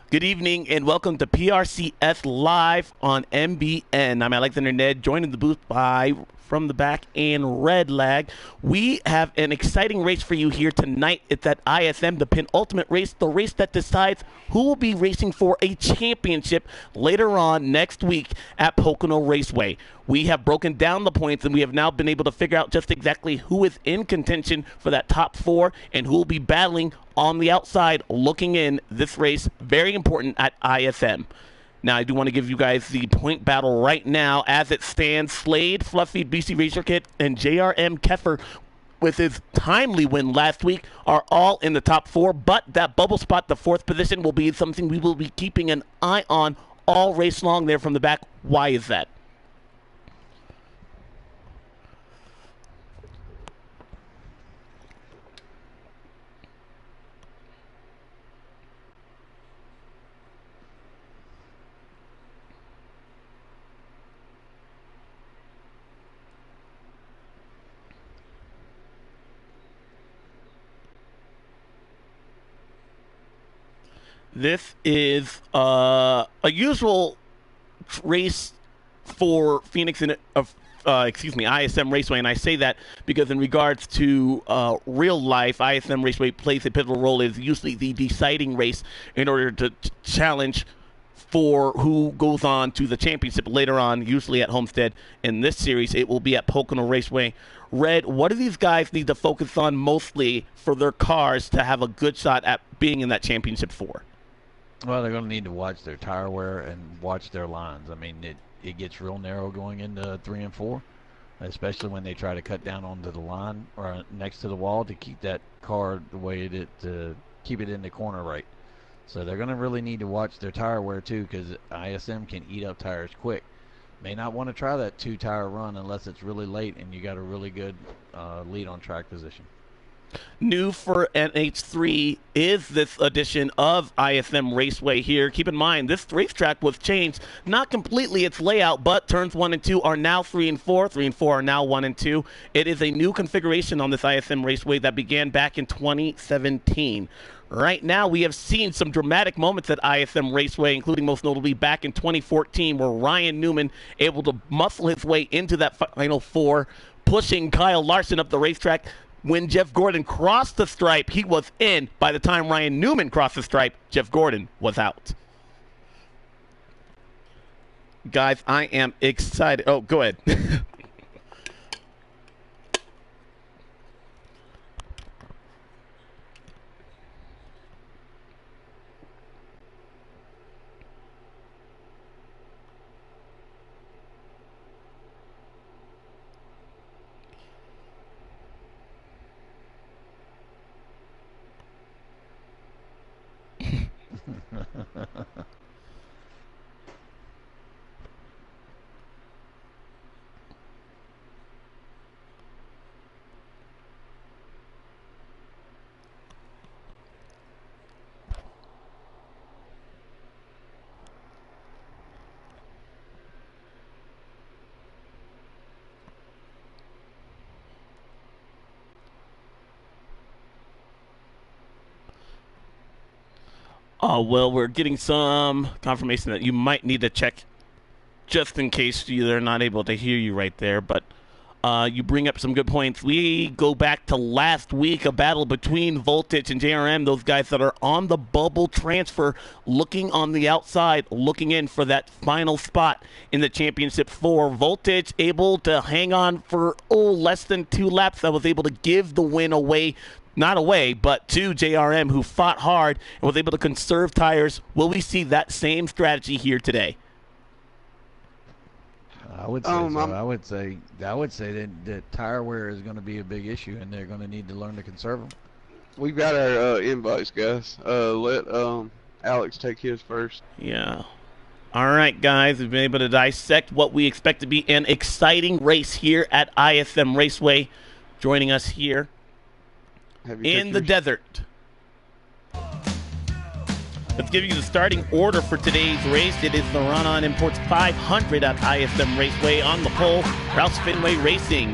Good evening and welcome to PRCS Live on MBN. I'm Alexander Ned, joined in the booth by From the Back and Red Lag. We have an exciting race for you here tonight. It's at ISM, the penultimate race, the race that decides who will be racing for a championship later on next week at Pocono Raceway. We have broken down the points and we have now been able to figure out just exactly who is in contention for that top four and who will be battling on the outside looking in this race. Very important at ISM. Now, I do want to give you guys the point battle right now as it stands. Slade, Fluffy, BC Racer Kit, and JRM Keffer, with his timely win last week, are all in the top four. But that bubble spot, the fourth position, will be something we will be keeping an eye on all race long there from the back. Why is that? This is a usual race for Phoenix and ISM Raceway, and I say that because in regards to real life, ISM Raceway plays a pivotal role as usually the deciding race in order to challenge for who goes on to the championship later on, usually at Homestead. In this series, it will be at Pocono Raceway. Red, what do these guys need to focus on mostly for their cars to have a good shot at being in that championship four? Well, they're going to need to watch their tire wear and watch their lines. I mean, it gets real narrow going into 3 and 4, especially when they try to cut down onto the line or next to the wall to keep that car the way it to keep it in the corner right. So they're going to really need to watch their tire wear too, because ISM can eat up tires quick. May not want to try that 2-tire run unless it's really late and you got a really good lead on track position. New for NH3 is this edition of ISM Raceway here. Keep in mind, this racetrack was changed, not completely its layout, but turns 1 and 2 are now 3 and 4. 3 and 4 are now 1 and 2. It is a new configuration on this ISM Raceway that began back in 2017. Right now, we have seen some dramatic moments at ISM Raceway, including most notably back in 2014, where Ryan Newman able to muscle his way into that final four, pushing Kyle Larson up the racetrack. When Jeff Gordon crossed the stripe, he was in. By the time Ryan Newman crossed the stripe, Jeff Gordon was out. Guys, I am excited. Oh, go ahead. Well, we're getting some confirmation that you might need to check just in case they're not able to hear you right there. But you bring up some good points. We go back to last week, a battle between Voltage and JRM, those guys that are on the bubble transfer, looking on the outside, looking in for that final spot in the championship four. Voltage able to hang on for less than 2 laps. That was able to give the win away. Not away, but to JRM, who fought hard and was able to conserve tires. Will we see that same strategy here today? I would say so. I would say that tire wear is going to be a big issue, and they're going to need to learn to conserve them. We've got our invites, guys. Let Alex take his first. Yeah. All right, guys. We've been able to dissect what we expect to be an exciting race here at ISM Raceway. Joining us here in the desert. Let's give you the starting order for today's race. It is the Ronin Imports 500 at ISM Raceway. On the pole, Rouse Fenway Racing.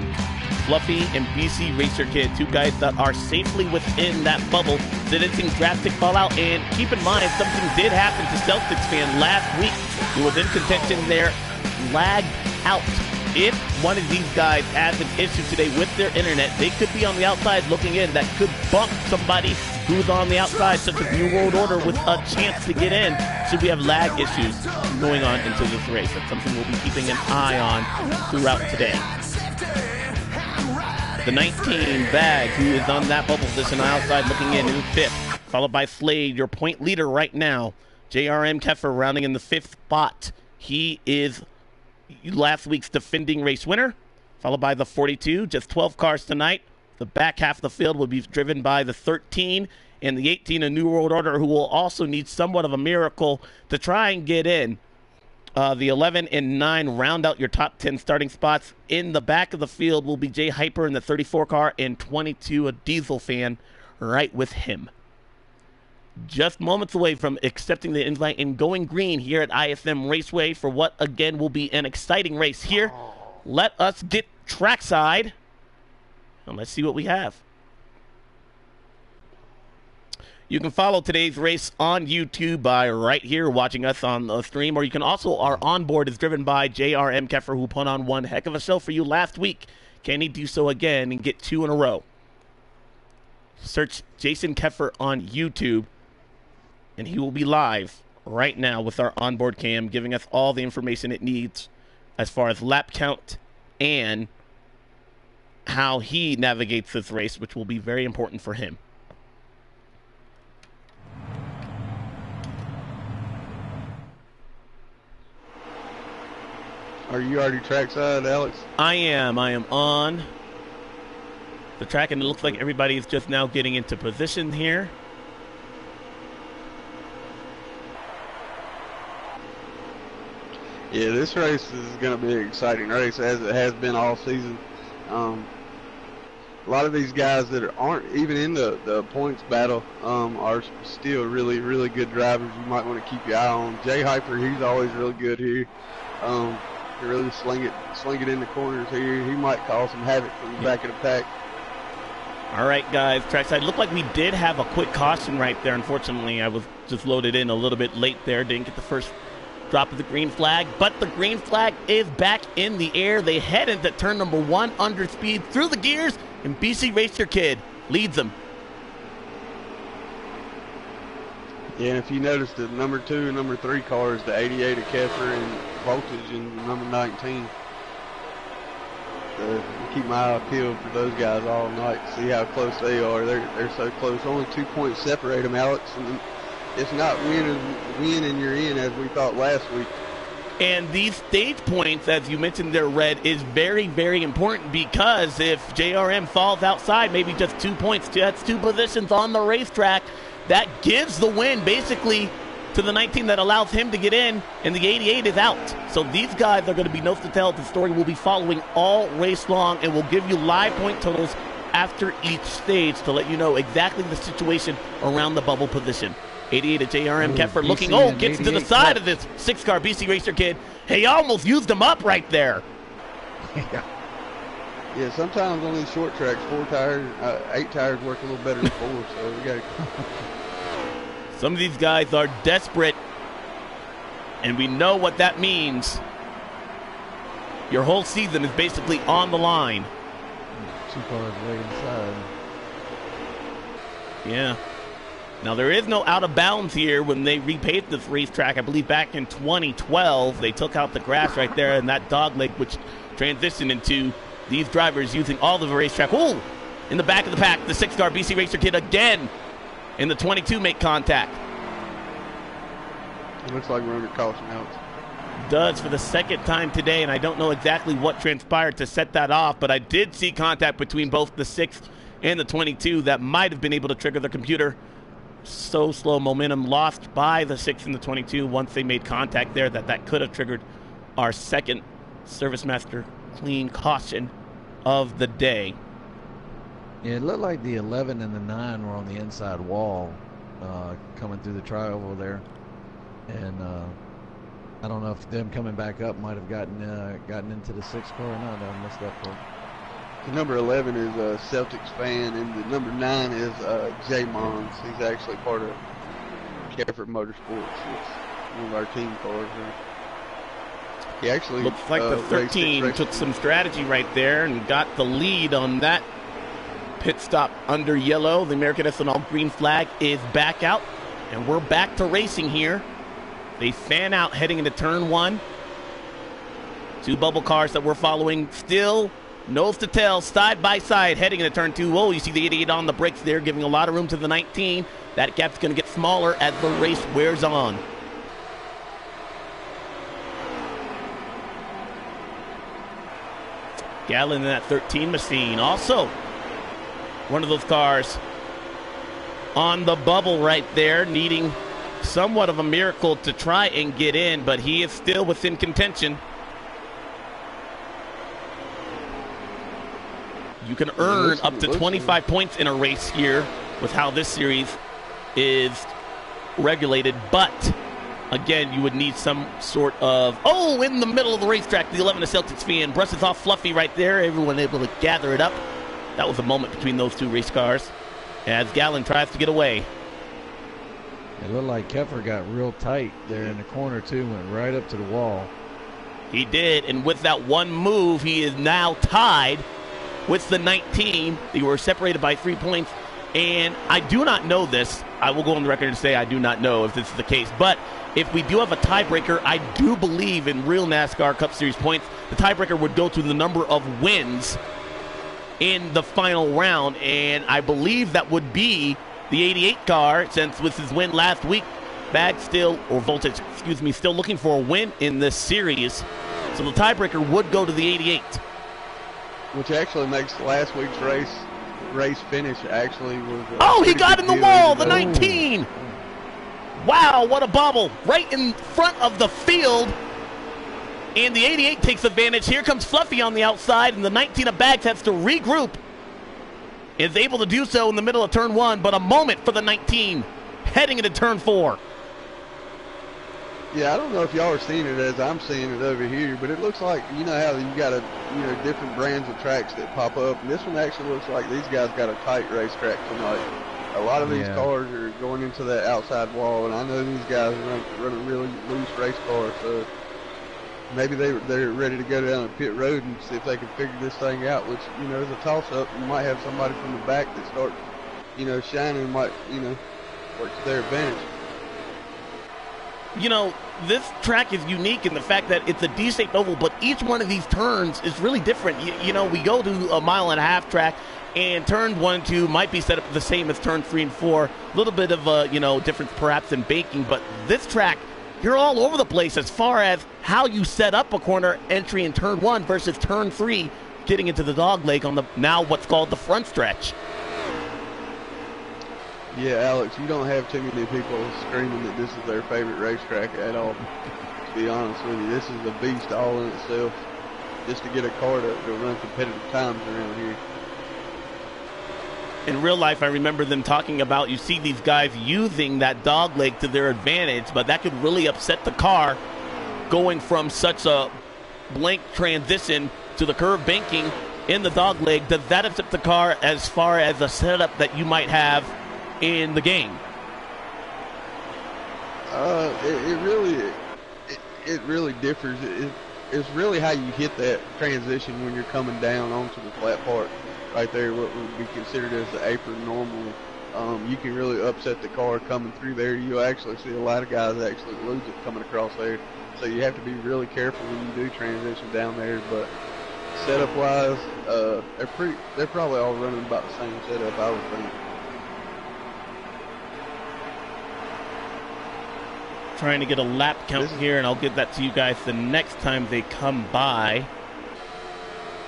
Fluffy and BC Racer Kid, two guys that are safely within that bubble. Did anything drastic fallout? And keep in mind, something did happen to Celtics fan last week who was in contention there, lagged out. If one of these guys has an issue today with their internet, they could be on the outside looking in. That could bump somebody who's on the outside, such as New World Order, with a chance to get in should we have lag issues going on into this race. That's something we'll be keeping an eye on throughout today. The 19 Bag, who is on that bubble position outside looking in 5th, followed by Slade, your point leader right now. JRM Keffer rounding in the 5th spot. He is last week's defending race winner, followed by the 42. Just 12 cars tonight. The back half of the field will be driven by the 13 and the 18 of New World Order, who will also need somewhat of a miracle to try and get in. The 11 and 9 round out your top 10 starting spots. In the back of the field will be Jay Hyper in the 34 car and 22, a Diesel fan, right with him. Just moments away from accepting the invite and going green here at ISM Raceway for what, again, will be an exciting race here. Let us get trackside, and let's see what we have. You can follow today's race on YouTube by right here watching us on the stream, or you can also, our onboard is driven by JRM Keffer, who put on one heck of a show for you last week. Can he do so again and get 2 in a row? Search Jason Keffer on YouTube, and he will be live right now with our onboard cam, giving us all the information it needs as far as lap count and how he navigates this race, which will be very important for him. Are you already trackside, Alex? I am on the track, and it looks like everybody's just now getting into position here. Yeah, this race is going to be an exciting race, as it has been all season. A lot of these guys that aren't even in the points battle are still really, really good drivers. You might want to keep your eye on. Jay Hyper, he's always really good here. Can really sling it in the corners here. He might cause some havoc from the back of the pack. All right, guys, trackside. Looked like we did have a quick caution right there. Unfortunately, I was just loaded in a little bit late there. Didn't get the first drop of the green flag, but the green flag is back in the air. They head into turn number 1 under speed through the gears, and BC Racer Kid leads them. Yeah, and if you notice, the number 2 and number 3 cars, the 88 of Keffer and Voltage and number 19. Keep my eye peeled for those guys all night, see how close they are. They're so close. Only 2 points separate them, Alex. And it's not win and you're in, as we thought last week. And these stage points, as you mentioned there, Red, is very, very important, because if JRM falls outside, maybe just 2 points, that's 2 positions on the racetrack, that gives the win basically to the 19 that allows him to get in, and the 88 is out. So these guys are going to be nose to tail. The story will be following all race long, and we'll give you live point totals after each stage to let you know exactly the situation around the bubble position. 88 at JRM Keffer looking, gets to the side of this 6-car BC Racer Kid. He almost used him up right there. Yeah, sometimes on these short tracks, 4 tires, 8 tires work a little better than 4, so we got to... Some of these guys are desperate, and we know what that means. Your whole season is basically on the line. 2 cars way inside. Yeah. Now, there is no out of bounds here. When they repaved this racetrack, I believe back in 2012, they took out the grass right there in that dog leg, which transitioned into these drivers using all of the racetrack. Ooh! In the back of the pack, the 6-car BC Racer Kid again. And the 22 make contact. It looks like we're under caution, Alex. Does for the second time today, and I don't know exactly what transpired to set that off, but I did see contact between both the 6 and the 22 that might have been able to trigger the computer. So slow momentum lost by the 6 and the 22 once they made contact there that could have triggered our second Service Master clean caution of the day. Yeah, it looked like the 11 and the 9 were on the inside wall coming through the trioval there. And I don't know if them coming back up might have gotten into the 6 car or not. I missed that part. The number 11 is a Celtics fan, and the number 9 is Jay Mons. He's actually part of Cafford Motorsports. It's one of our team cars. He actually looks like the 13 took some strategy right there and got the lead on that pit stop under yellow. The American Ethanol green flag is back out, and we're back to racing here. They fan out heading into turn 1. 2 bubble cars that we're following still nose to tail, side by side, heading into turn 2. Oh, you see the 88 on the brakes there, giving a lot of room to the 19. That gap's going to get smaller as the race wears on. Gallon in that 13 machine. Also, one of those cars on the bubble right there, needing somewhat of a miracle to try and get in, but he is still within contention. You can earn up to 25 points in a race here with how this series is regulated, but again, you would need some sort of, in the middle of the racetrack, the 11 Celtics fan brushes off Fluffy right there. Everyone able to gather it up. That was a moment between those 2 race cars as Gallon tries to get away. It looked like Keffer got real tight there in the corner too, went right up to the wall. He did, and with that one move, he is now tied with the 19. They were separated by 3 points, and I do not know this. I will go on the record and say I do not know if this is the case, but if we do have a tiebreaker, I do believe in real NASCAR Cup Series points, the tiebreaker would go to the number of wins in the final round, and I believe that would be the 88 car, since with his win last week, Voltage, still looking for a win in this series. So the tiebreaker would go to the 88. Which actually makes last week's race finish actually was. He got in the wall, the 19. Wow, what a bobble. Right in front of the field. And the 88 takes advantage. Here comes Fluffy on the outside, and the 19 of Bags has to regroup. Is able to do so in the middle of turn 1, but a moment for the 19 heading into turn 4. Yeah, I don't know if y'all are seeing it as I'm seeing it over here, but it looks like, you know how you got different brands of tracks that pop up, and this one actually looks like these guys got a tight racetrack tonight. A lot of these cars are going into that outside wall, and I know these guys run a really loose race car, so maybe they're ready to go down the pit road and see if they can figure this thing out, which, is a toss-up. You might have somebody from the back that starts, shining, might, work to their advantage. This track is unique in the fact that it's a D-shaped oval, but each one of these turns is really different. We go to a 1.5-mile track, and turn 1 and 2 might be set up the same as turn 3 and 4. A little bit of a, difference perhaps in banking, but this track, you're all over the place as far as how you set up a corner entry in turn 1 versus turn 3, getting into the dog leg on the now what's called the front stretch. Yeah, Alex, you don't have too many people screaming that this is their favorite racetrack at all. To be honest with you, this is a beast all in itself. Just to get a car to run competitive times around here. In real life, I remember them talking about, you see these guys using that dog leg to their advantage, but that could really upset the car going from such a blank transition to the curve banking in the dog leg. Does that upset the car as far as a setup that you might have in the game? It really differs. It's really how you hit that transition when you're coming down onto the flat part right there, what would be considered as the apron normally. You can really upset the car coming through there. You'll actually see a lot of guys actually lose it coming across there. So you have to be really careful when you do transition down there. But setup wise, they're probably all running about the same setup, I would think. Trying to get a lap count here, and I'll give that to you guys the next time they come by.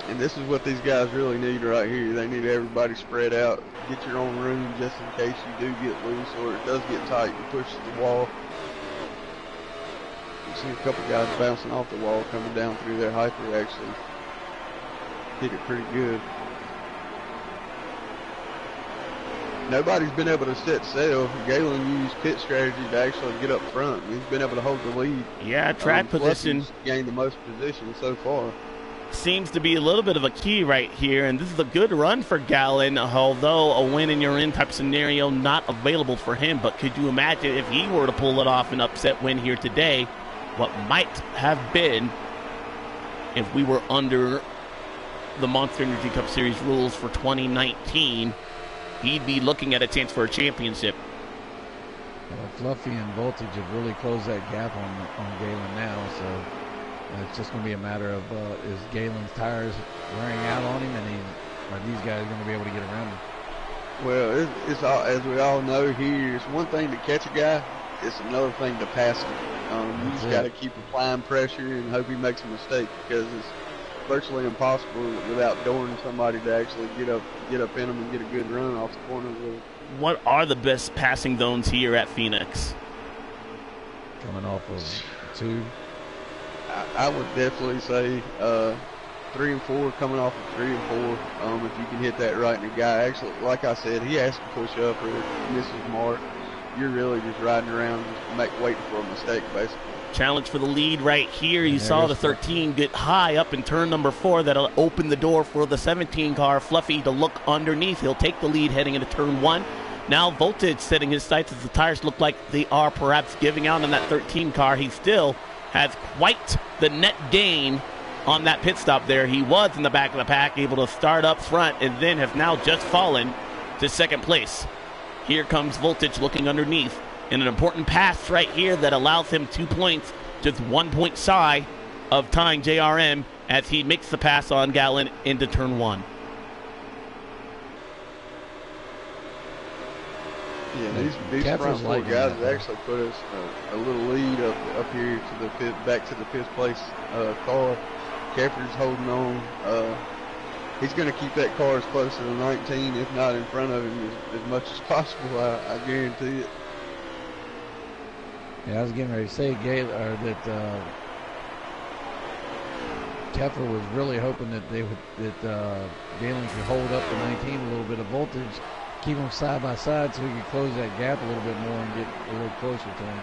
And this is what these guys really need right here. They need everybody spread out. Get your own room just in case you do get loose or it does get tight and push the wall. You see a couple guys bouncing off the wall coming down through there. Hyper actually hit it pretty good. Nobody's been able to set sail. Galen used pit strategy to actually get up front. He's been able to hold the lead. Yeah, track position. Gained the most position so far. seems to be a little bit of a key right here, and this is a good run for Gallon, although a win and you're in type scenario not available for him. But could you imagine if he were to pull it off an upset win here today, what might have been if we were under the Monster Energy Cup Series rules for 2019, he'd be looking at a chance for a championship. Well, Fluffy and Voltage have really closed that gap on Galen now, so it's just going to be a matter of is Galen's tires wearing out on him, and are these guys going to be able to get around him? Well, it's all, as we all know here, it's one thing to catch a guy, it's another thing to pass him. You just got to keep applying pressure and hope he makes a mistake, because it's virtually impossible without dooring somebody to actually get up in them and get a good run off the corner of the. What are the best passing zones here at Phoenix? Coming off of 2. I would definitely say 3 and 4, coming off of 3 and 4. If you can hit that right, and the guy actually, like I said, he has to push up or misses mark. You're really just riding around, just waiting for a mistake, basically. Challenge for the lead right here. You saw the 13 get high up in turn number 4. That'll open the door for the 17 car, Fluffy, to look underneath. He'll take the lead heading into turn 1. Now Voltage setting his sights as the tires look like they are perhaps giving out on that 13 car. He still has quite the net gain on that pit stop there. He was in the back of the pack, able to start up front, and then has now just fallen to second place. Here comes Voltage looking underneath in an important pass right here that allows him 2 points, just 1 point shy of tying JRM as he makes the pass on Gallon into turn 1. Yeah, these front 4 guys have actually put us a little lead up here to the back to the 5th place car. Keffer's holding on. He's going to keep that car as close to the 19, if not in front of him, as much as possible. I guarantee it. Yeah, I was getting ready to say that Keffer was really hoping that Galen could hold up the 19 a little bit of voltage, keep them side by side so he could close that gap a little bit more and get a little closer to him.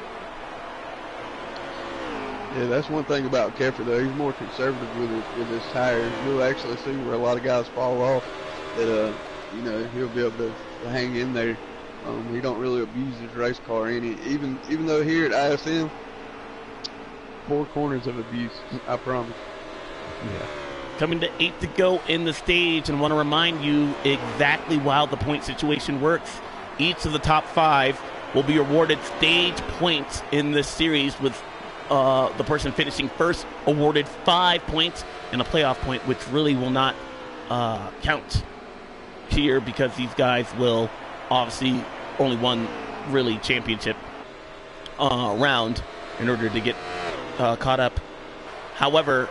Yeah, that's one thing about Keffer, though. He's more conservative with his tires. You'll actually see where a lot of guys fall off that, he'll be able to hang in there. He don't really abuse his race car any. Even though here at ISM, 4 corners of abuse, I promise. Yeah. Coming to 8 to go in the stage, and want to remind you exactly how the point situation works. Each of the top 5 will be awarded stage points in this series, with the person finishing first awarded 5 points and a playoff point, which really will not count here because these guys will obviously only one really championship round in order to get caught up. However,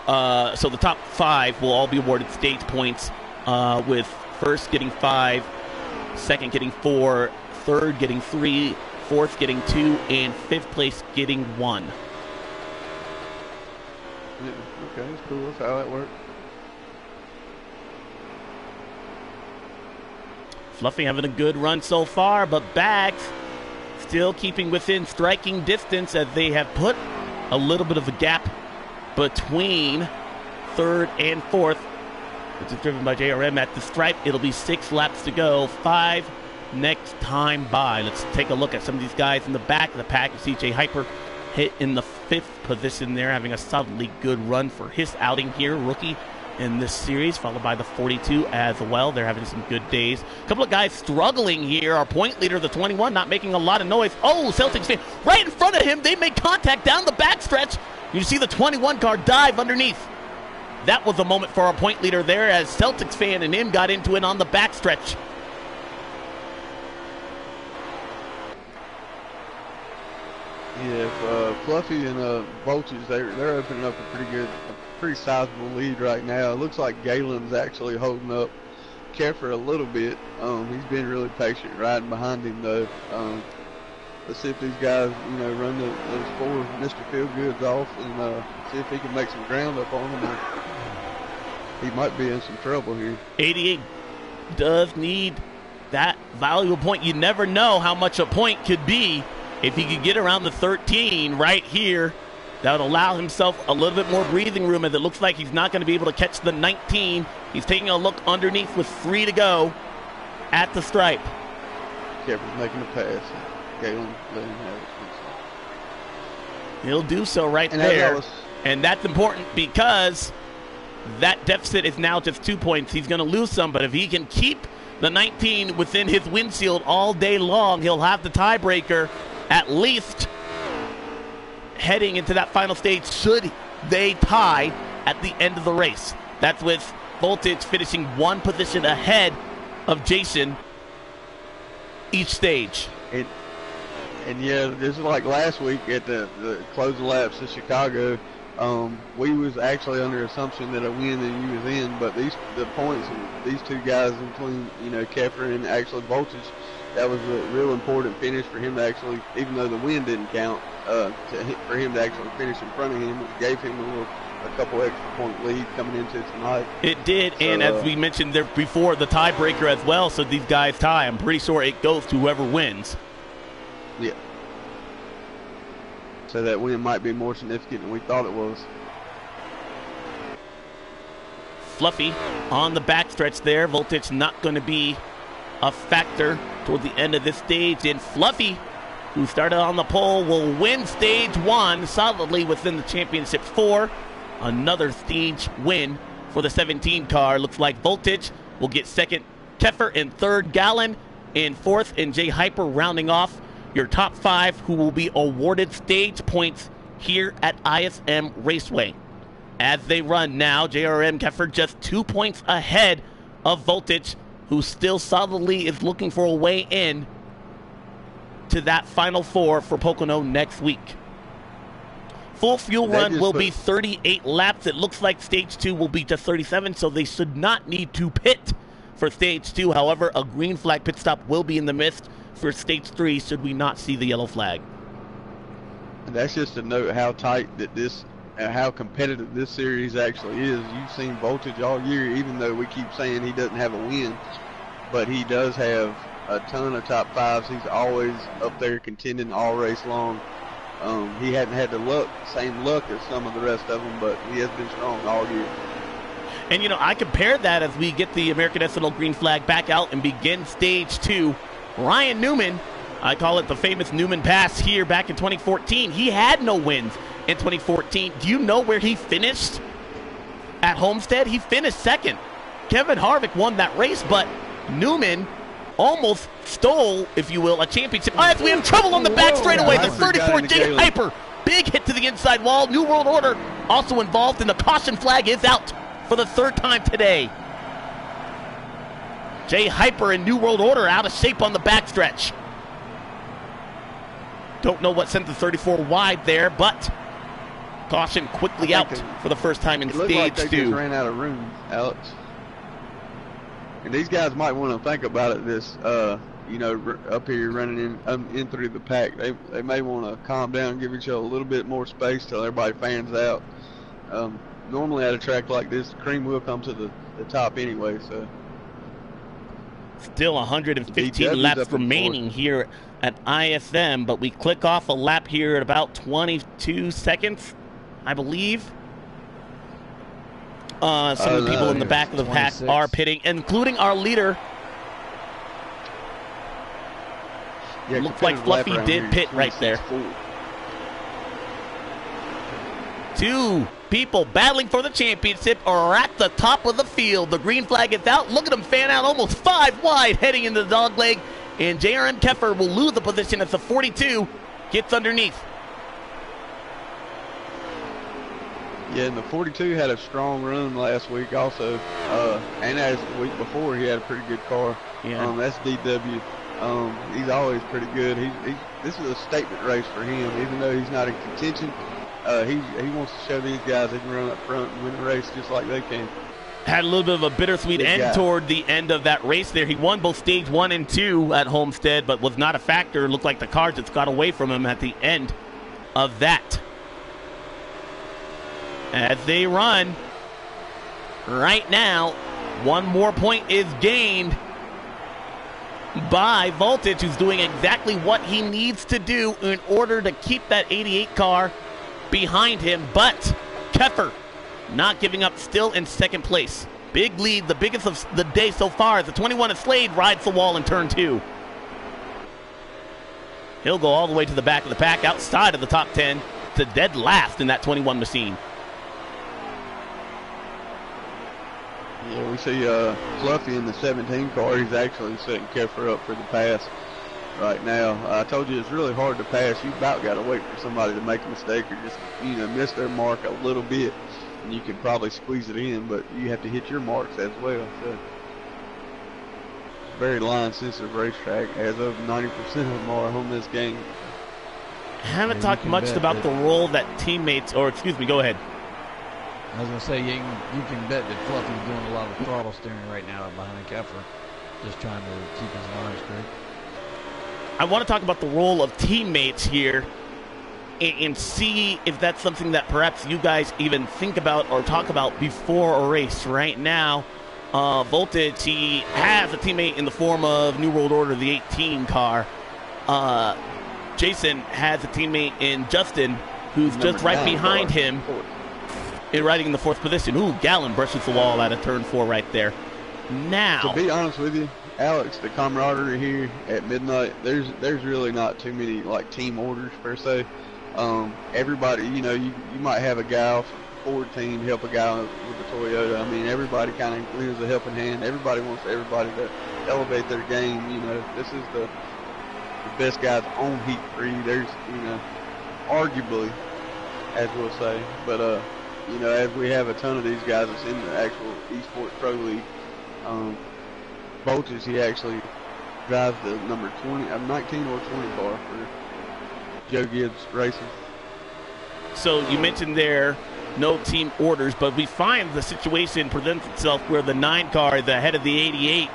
so the top 5 will all be awarded stage points, with first getting 5, second getting 4, third getting 3, fourth getting 2, and 5th place getting 1. Yeah, okay, that's cool. That's how that works. Fluffy having a good run so far, but Bags still keeping within striking distance as they have put a little bit of a gap between 3rd and 4th, which is driven by JRM at the stripe. It'll be 6 laps to go, 5 next time by. Let's take a look at some of these guys in the back of the pack. You see Jay Hyper hit in the 5th position there, having a solidly good run for his outing here, rookie in this series, followed by the 42 as well. They're having some good days. A couple of guys struggling here. Our point leader, the 21, not making a lot of noise. Oh, Celtics fan right in front of him. They make contact down the backstretch. You see the 21 car dive underneath. That was a moment for our point leader there as Celtics fan and him got into it on the backstretch. Yeah, Fluffy and Voltage, they're opening up a pretty sizable lead right now. It looks like Galen's actually holding up Keffer a little bit. He's been really patient riding behind him, though. Let's see if these guys, run those 4 Mr. Feelgoods off and see if he can make some ground up on them. He might be in some trouble here. 88 does need that valuable point. You never know how much a point could be if he could get around the 13 right here That would allow himself a little bit more breathing room, as it looks like he's not going to be able to catch the 19. He's taking a look underneath with 3 to go at the stripe. Kepper's making a pass. Galen letting him have it. He'll do so right there. And that's important because that deficit is now just 2 points. He's going to lose some, but if he can keep the 19 within his windshield all day long, he'll have the tiebreaker at least heading into that final stage should they tie at the end of the race. That's with Voltage finishing 1 position ahead of Jason each stage. And yeah, this is like last week at the closing laps in Chicago. We was actually under assumption that a win and you was in, but the points of these two guys, between Keffer and actually Voltage, that was a real important finish for him to actually, even though the win didn't count, for him to actually finish in front of him. It gave him a couple extra point lead coming into tonight. It did, so, and as we mentioned there before, the tiebreaker as well. So these guys tie. I'm pretty sure it goes to whoever wins. Yeah. So that win might be more significant than we thought it was. Fluffy on the backstretch there. Voltage not going to be a factor toward the end of this stage. And Fluffy, who started on the pole, will win stage 1 solidly within the championship 4. Another stage win for the 17 car. Looks like Voltage will get second, Keffer in third, Gallon in fourth, and Jay Hyper rounding off your top 5 who will be awarded stage points here at ISM Raceway. As they run now, JRM Keffer just 2 points ahead of Voltage, who still solidly is looking for a way in to that Final 4 for Pocono next week. Full fuel run will be 38 laps. It looks like stage 2 will be just 37, so they should not need to pit for stage 2. However, a green flag pit stop will be in the midst for stage 3 should we not see the yellow flag. And that's just to note how tight that this, how competitive this series actually is. You've seen Voltage all year, even though we keep saying he doesn't have a win, but he does have a ton of top 5s. He's always up there contending all race long. He hadn't had the same luck as some of the rest of them, but he has been strong all year. And I compared that as we get the American SNL green flag back out and begin stage 2. Ryan Newman, I call it the famous Newman pass here back in 2014. He had no wins in 2014. Do you know where he finished at Homestead? He finished second. Kevin Harvick won that race, but Newman almost stole, if you will, a championship. All right, we have trouble on the back straightaway. The 34 Jay Hyper. Big hit to the inside wall. New World Order also involved, and the caution flag is out for the 3rd time today. Jay Hyper and New World Order out of shape on the backstretch. Don't know what sent the 34 wide there, but caution quickly out for the first time in stage 2. It looked like they just ran out of room, Alex. And these guys might want to think about it this, up here running in through the pack. They may want to calm down, give each other a little bit more space till everybody fans out. Normally at a track like this, the cream will come to the top anyway, so. Still 115 laps remaining here at ISM, but we click off a lap here at about 22 seconds, I believe. Some of the people in the back of the pack are pitting, including our leader. Yeah, looks like Fluffy did pit right there. 2 people battling for the championship are at the top of the field. The green flag is out. Look at them fan out almost 5 wide heading into the dog leg. And JRM Keffer will lose the position as the 42 gets underneath. Yeah, and the 42 had a strong run last week also. And as the week before, he had a pretty good car. Yeah. That's DW. He's always pretty good. This is a statement race for him, even though he's not in contention. He wants to show these guys they can run up front and win the race just like they can. Had a little bit of a bittersweet end toward the end of that race there. He won both stage 1 and 2 at Homestead, but was not a factor. It looked like the cars just got away from him at the end of that. As they run right now, 1 more point is gained by Voltage, who's doing exactly what he needs to do in order to keep that 88 car behind him, but Keffer not giving up, still in second place. Big lead, the biggest of the day so far. The 21 of Slade rides the wall in turn 2. He'll go all the way to the back of the pack, outside of the top 10, to dead last in that 21 machine. Yeah, we see Fluffy in the 17 car. He's actually setting Keffer up for the pass right now. I told you it's really hard to pass. You about got to wait for somebody to make a mistake or just, miss their mark a little bit, and you can probably squeeze it in, but you have to hit your marks as well. So, very line-sensitive racetrack, as of 90% of them are on this game. Haven't talked much about the role that teammates, or excuse me, go ahead. I was going to say, you can bet that Fluffy's doing a lot of throttle steering right now behind Keffer, just trying to keep his line straight. I want to talk about the role of teammates here and see if that's something that perhaps you guys even think about or talk about before a race. Right now, Voltage, he has a teammate in the form of New World Order, the 18 car. Jason has a teammate in Justin, who's just right behind him, riding in the 4th position. Ooh, Gallon brushes the wall out of turn 4 right there. Now, to be honest with you, Alex, the camaraderie here at Midnight, there's really not too many team orders per se. Everybody, you might have a guy off a Ford team help a guy with a Toyota. I mean, everybody kind of lends a helping hand. Everybody wants everybody to elevate their game. This is the best guys on Heat 3. There's, arguably, as we'll say, but as we have a ton of these guys that's in the actual Esports Pro League. Voltage, he actually drives the number 19 or 20 car for Joe Gibbs Racing. So you mentioned there no team orders, but we find the situation presents itself where the 9 car is ahead of the 88.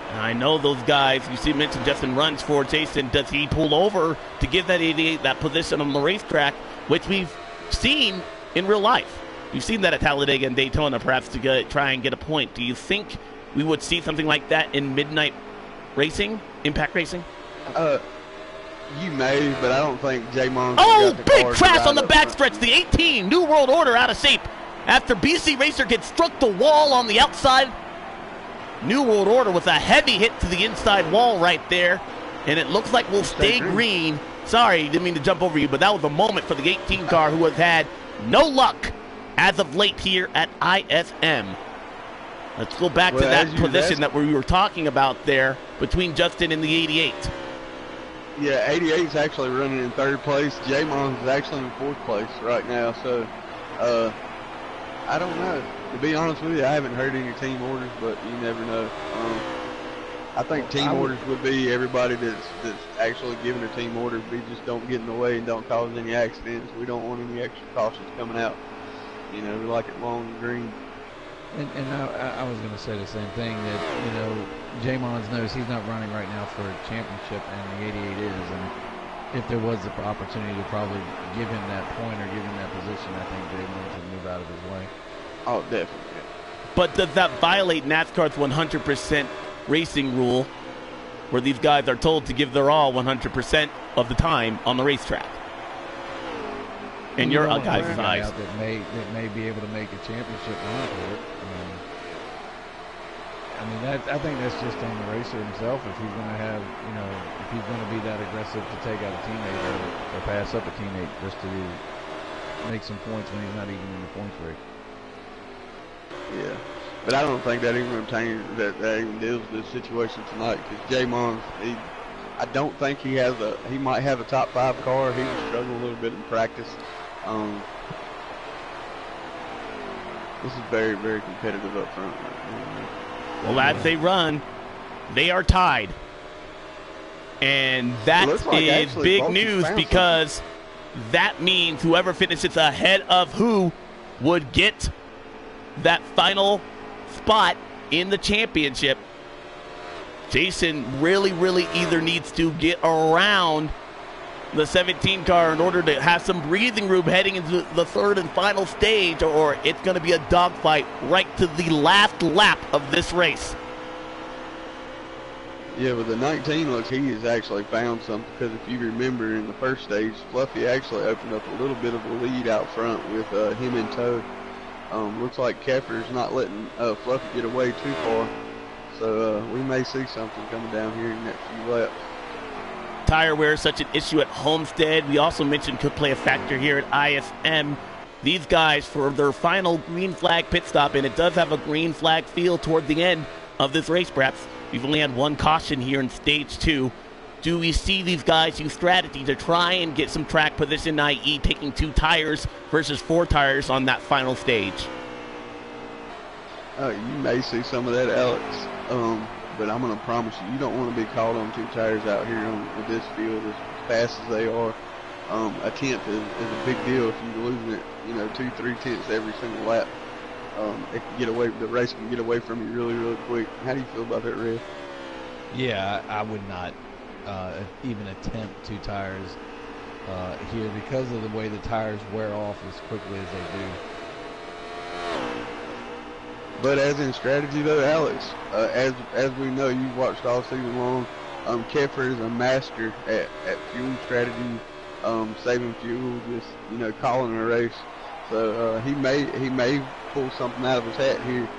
And I know those guys, you mentioned Justin runs for Jason. Does he pull over to give that 88 that position on the racetrack, which we've seen in real life? We've seen that at Talladega and Daytona, perhaps to try and get a point. Do you think we would see something like that in Midnight Racing, Impact Racing? You may, but I don't think J-Mon's Oh, big crash on the backstretch. The 18, New World Order out of shape. After BC Racer gets struck the wall on the outside, New World Order with a heavy hit to the inside wall right there, and it looks like we'll stay green. Sorry, didn't mean to jump over you, but that was a moment for the 18 car who has had no luck as of late here at ISM. Let's go back to that position that we were talking about there between Justin and the 88. Yeah, 88's actually running in 3rd place. J-Mon's is actually in 4th place right now. So, I don't know. To be honest with you, I haven't heard any team orders, but you never know. I think team orders would be everybody that's actually giving a team order. We just don't get in the way and don't cause any accidents. We don't want any extra cautions coming out. We like it long and green. And I was going to say the same thing, that, J-Mons knows he's not running right now for a championship, and the 88 is. And if there was the opportunity to probably give him that point or give him that position, I think J-Mons would move out of his way. Oh, definitely. But does that violate NASCAR's 100% racing rule, where these guys are told to give their all 100% of the time on the racetrack? And you're a guy's eyes that may be able to make a championship run for it. I think that's just on the racer himself. If he's going to have, if he's going to be that aggressive to take out a teammate or pass up a teammate just to make some points when he's not even in the points race. Yeah, but I don't think that even deals with the situation tonight, because J-Mon, I don't think he might have a top 5 car. He will struggle a little bit in practice. This is very, very competitive up front. Well, as they run, they are tied. And that is big news, because that means whoever finishes ahead of who would get that final spot in the championship. Jason really, really either needs to get around the 17 car in order to have some breathing room heading into the 3rd and final stage, or it's going to be a dogfight right to the last lap of this race. Yeah, with the 19 looks, he has actually found something, because if you remember in the first stage, Fluffy actually opened up a little bit of a lead out front with him in tow. Looks like Keffer's not letting Fluffy get away too far. So we may see something coming down here in the next few laps. Tire wear is such an issue at Homestead. We also mentioned could play a factor here at ISM. These guys, for their final green flag pit stop, and it does have a green flag feel toward the end of this race, perhaps. We've only had one caution here in stage 2. Do we see these guys use strategy to try and get some track position, i.e. taking 2 tires versus 4 tires on that final stage? You may see some of that, Alex. But I'm going to promise you, you don't want to be caught on 2 tires out here on this field as fast as they are. A tenth is a big deal if you're losing it, 2-3 tenths every single lap. It can get away. The race can get away from you really, really quick. How do you feel about that, Red? Yeah, I would not even attempt 2 tires here because of the way the tires wear off as quickly as they do. But as in strategy, though, Alex, as we know, you've watched all season long. Keffer is a master at fuel strategy, saving fuel, just calling a race. So he may pull something out of his hat here.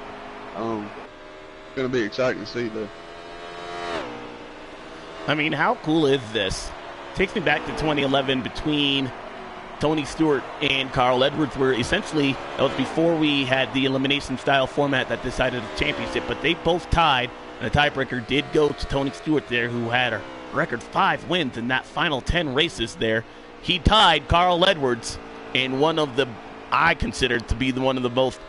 It's going to be exciting to see, though. I mean, how cool is this? Takes me back to 2011 between Tony Stewart and Carl Edwards, where essentially that was before we had the elimination style format that decided the championship, but they both tied, and the tiebreaker did go to Tony Stewart there, who had a record 5 wins in that final 10 races there. He tied Carl Edwards in one of the, I consider to be one of the most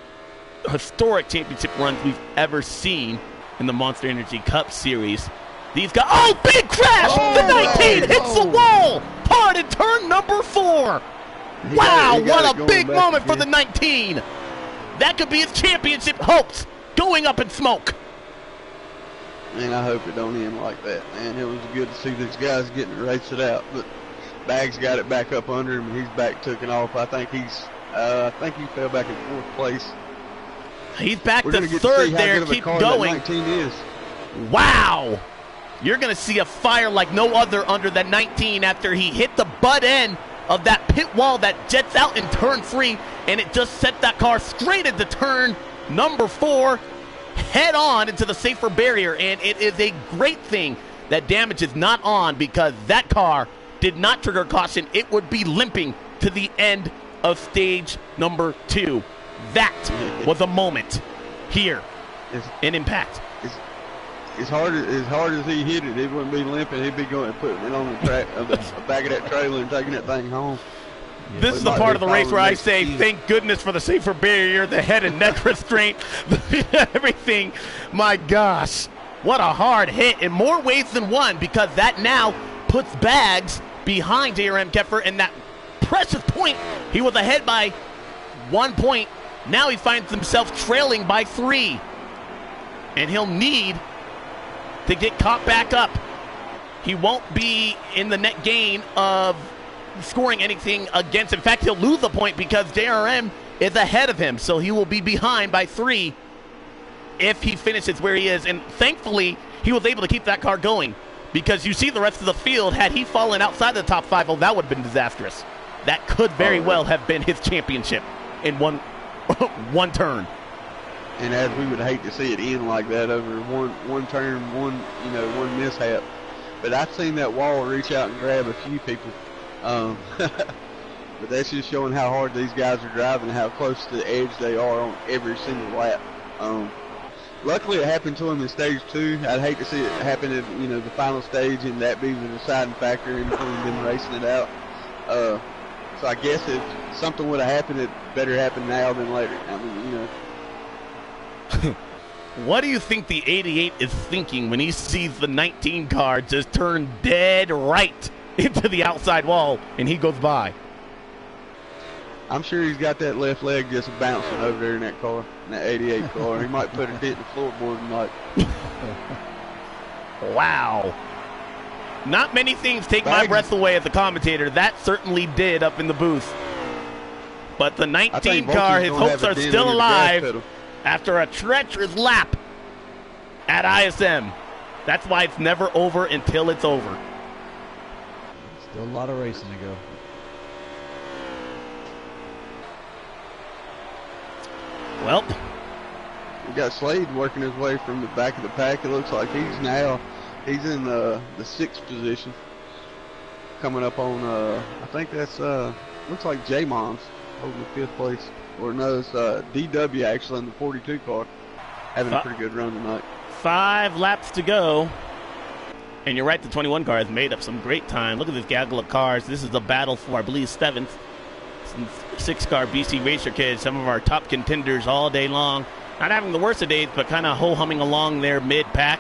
historic championship runs we've ever seen in the Monster Energy Cup Series. These guys, oh, big crash! The 19 hits the wall! Hard in turn number 4. Wow, what a big moment for the 19. That could be his championship hopes going up in smoke. Man, I hope it don't end like that, man. It was good to see these guys getting to race it out, but Bags got it back up under him, and he's back taking off. I think he fell back in 4th place. He's back to 3rd there. Keep going. 19 is. Wow. You're going to see a fire like no other under that 19 after he hit the butt end of that pit wall that jets out in turn 3, and it just set that car straight into turn number 4, head on into the safer barrier. And it is a great thing that damage is not on, because that car did not trigger caution. It would be limping to the end of stage number 2. That was a moment here in Impact. As hard as he hit it, it wouldn't be limping. He'd be going and putting it on the track, the back of that trailer, and taking that thing home. This is the part of the race where I say, thank goodness for the safer barrier, the head and neck restraint, everything. My gosh, what a hard hit in more ways than one, because that now puts Bags behind JRM Keffer, and that precious point, he was ahead by 1 point. Now he finds himself trailing by 3, and he'll need to get caught back up. He won't be in the net gain of scoring anything against. In fact, he'll lose a point because JRM is ahead of him, so he will be behind by 3 if he finishes where he is. And thankfully, he was able to keep that car going, because you see the rest of the field, had he fallen outside the top 5, oh, that would have been disastrous. That could very well have been his championship in one turn. And as we would hate to see it end like that over one turn, one mishap. But I've seen that wall reach out and grab a few people. But that's just showing how hard these guys are driving and how close to the edge they are on every single lap. Luckily, it happened to him in stage 2. I'd hate to see it happen at the final stage and that be the deciding factor in between them racing it out. So I guess if something would have happened, it better happen now than later. I mean, What do you think the 88 is thinking when he sees the 19 car just turn dead right into the outside wall and he goes by? I'm sure he's got that left leg just bouncing over there in that car, in that 88 car. He might put it hit the floorboard and like. Wow. Not many things take my breath away as a commentator. That certainly did up in the booth. But the 19 car, his hopes are still alive after a treacherous lap at ISM. That's why it's never over until it's over. Still a lot of racing to go. Well, we got Slade working his way from the back of the pack. It looks like he's in the 6th position, coming up on I think that's looks like J-Mons holding the 5th place, or no, it's DW actually in the 42 car, having a pretty good run tonight. 5 laps to go. And you're right, the 21 car has made up some great time. Look at this gaggle of cars. This is a battle for, I believe, 7th. 6-car BC Racer Kid, some of our top contenders all day long. Not having the worst of days, but kind of ho-humming along there mid-pack.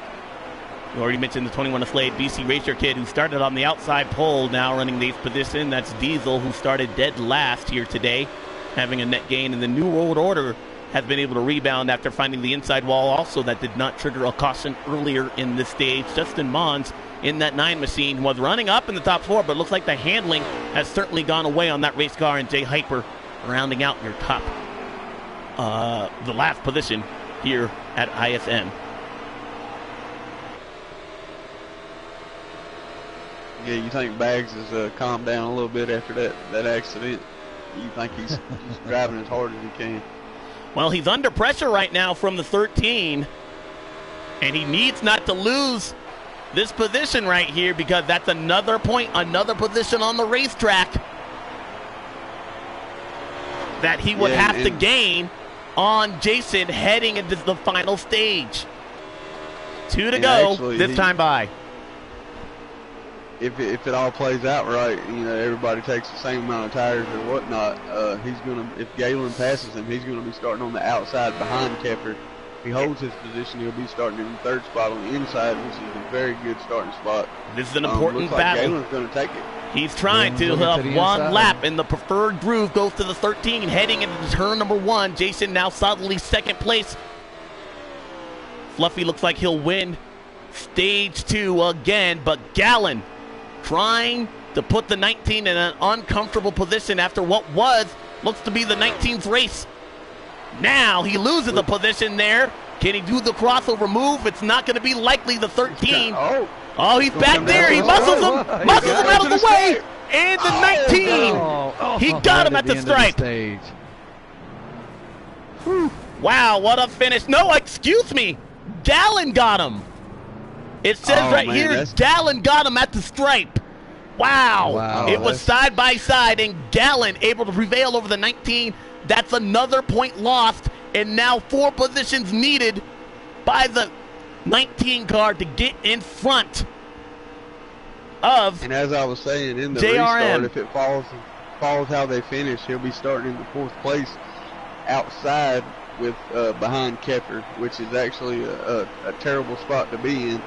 You already mentioned the 21 Slade BC Racer Kid, who started on the outside pole, now running the 8th position. That's Diesel, who started dead last here today, having a net gain. And the New World Order has been able to rebound after finding the inside wall also. That did not trigger a caution earlier in this stage. Justin Mons in that 9 machine was running up in the top 4, but looks like the handling has certainly gone away on that race car, and Jay Hyper rounding out your top, the last position here at ISM. Yeah, you think Baggs has calmed down a little bit after that accident? You think he's driving as hard as he can? Well, he's under pressure right now from the 13, and he needs not to lose this position right here, because that's another point, another position on the racetrack that he would have to gain on Jason heading into the final stage. 2 to go, actually, this time by. If it all plays out right, everybody takes the same amount of tires or whatnot, if Galen passes him, he's gonna be starting on the outside behind Keffer. If he holds his position, he'll be starting in the 3rd spot on the inside, which is a very good starting spot. This is an important looks like battle. Galen's gonna take it. He's trying to have one lap, and the preferred groove goes to the 13, heading into turn number 1. Jason now solidly 2nd place. Fluffy looks like he'll win stage 2 again, but Gallon trying to put the 19 in an uncomfortable position after what looks to be the 19th race. Now he loses the position there. Can he do the crossover move? It's not going to be likely the 13. Oh, he's back there. He muscles him out of the way. And the 19. He got him at the stripe. Wow, what a finish. No, excuse me. Gallon got him. It says here, Gallon got him at the stripe. Wow. It was side by side, and Gallon able to prevail over the 19. That's another point lost, and now 4 positions needed by the 19 car to get in front of And as I was saying, in the JRM. restart, if it follows how they finish, he'll be starting in the 4th place outside with behind Keffer, which is actually a terrible spot to be in.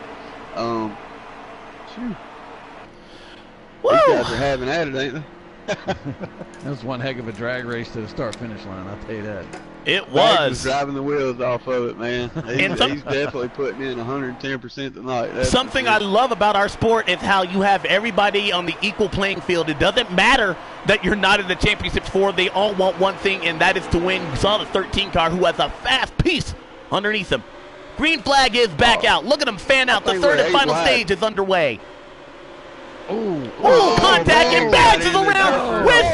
These guys are having at it, ain't they? That was one heck of a drag race to the start-finish line, I'll tell you that. It was driving the wheels off of it, man. He's definitely putting in 110% tonight. Something I love about our sport is how you have everybody on the equal playing field. It doesn't matter that you're not in the championships for. They all want one thing, and that is to win. You saw the 13 car, who has a fast piece underneath him. Green flag is back out. Look at him fan out. The 3rd and final stage is underway. Contact, and Baggs is around with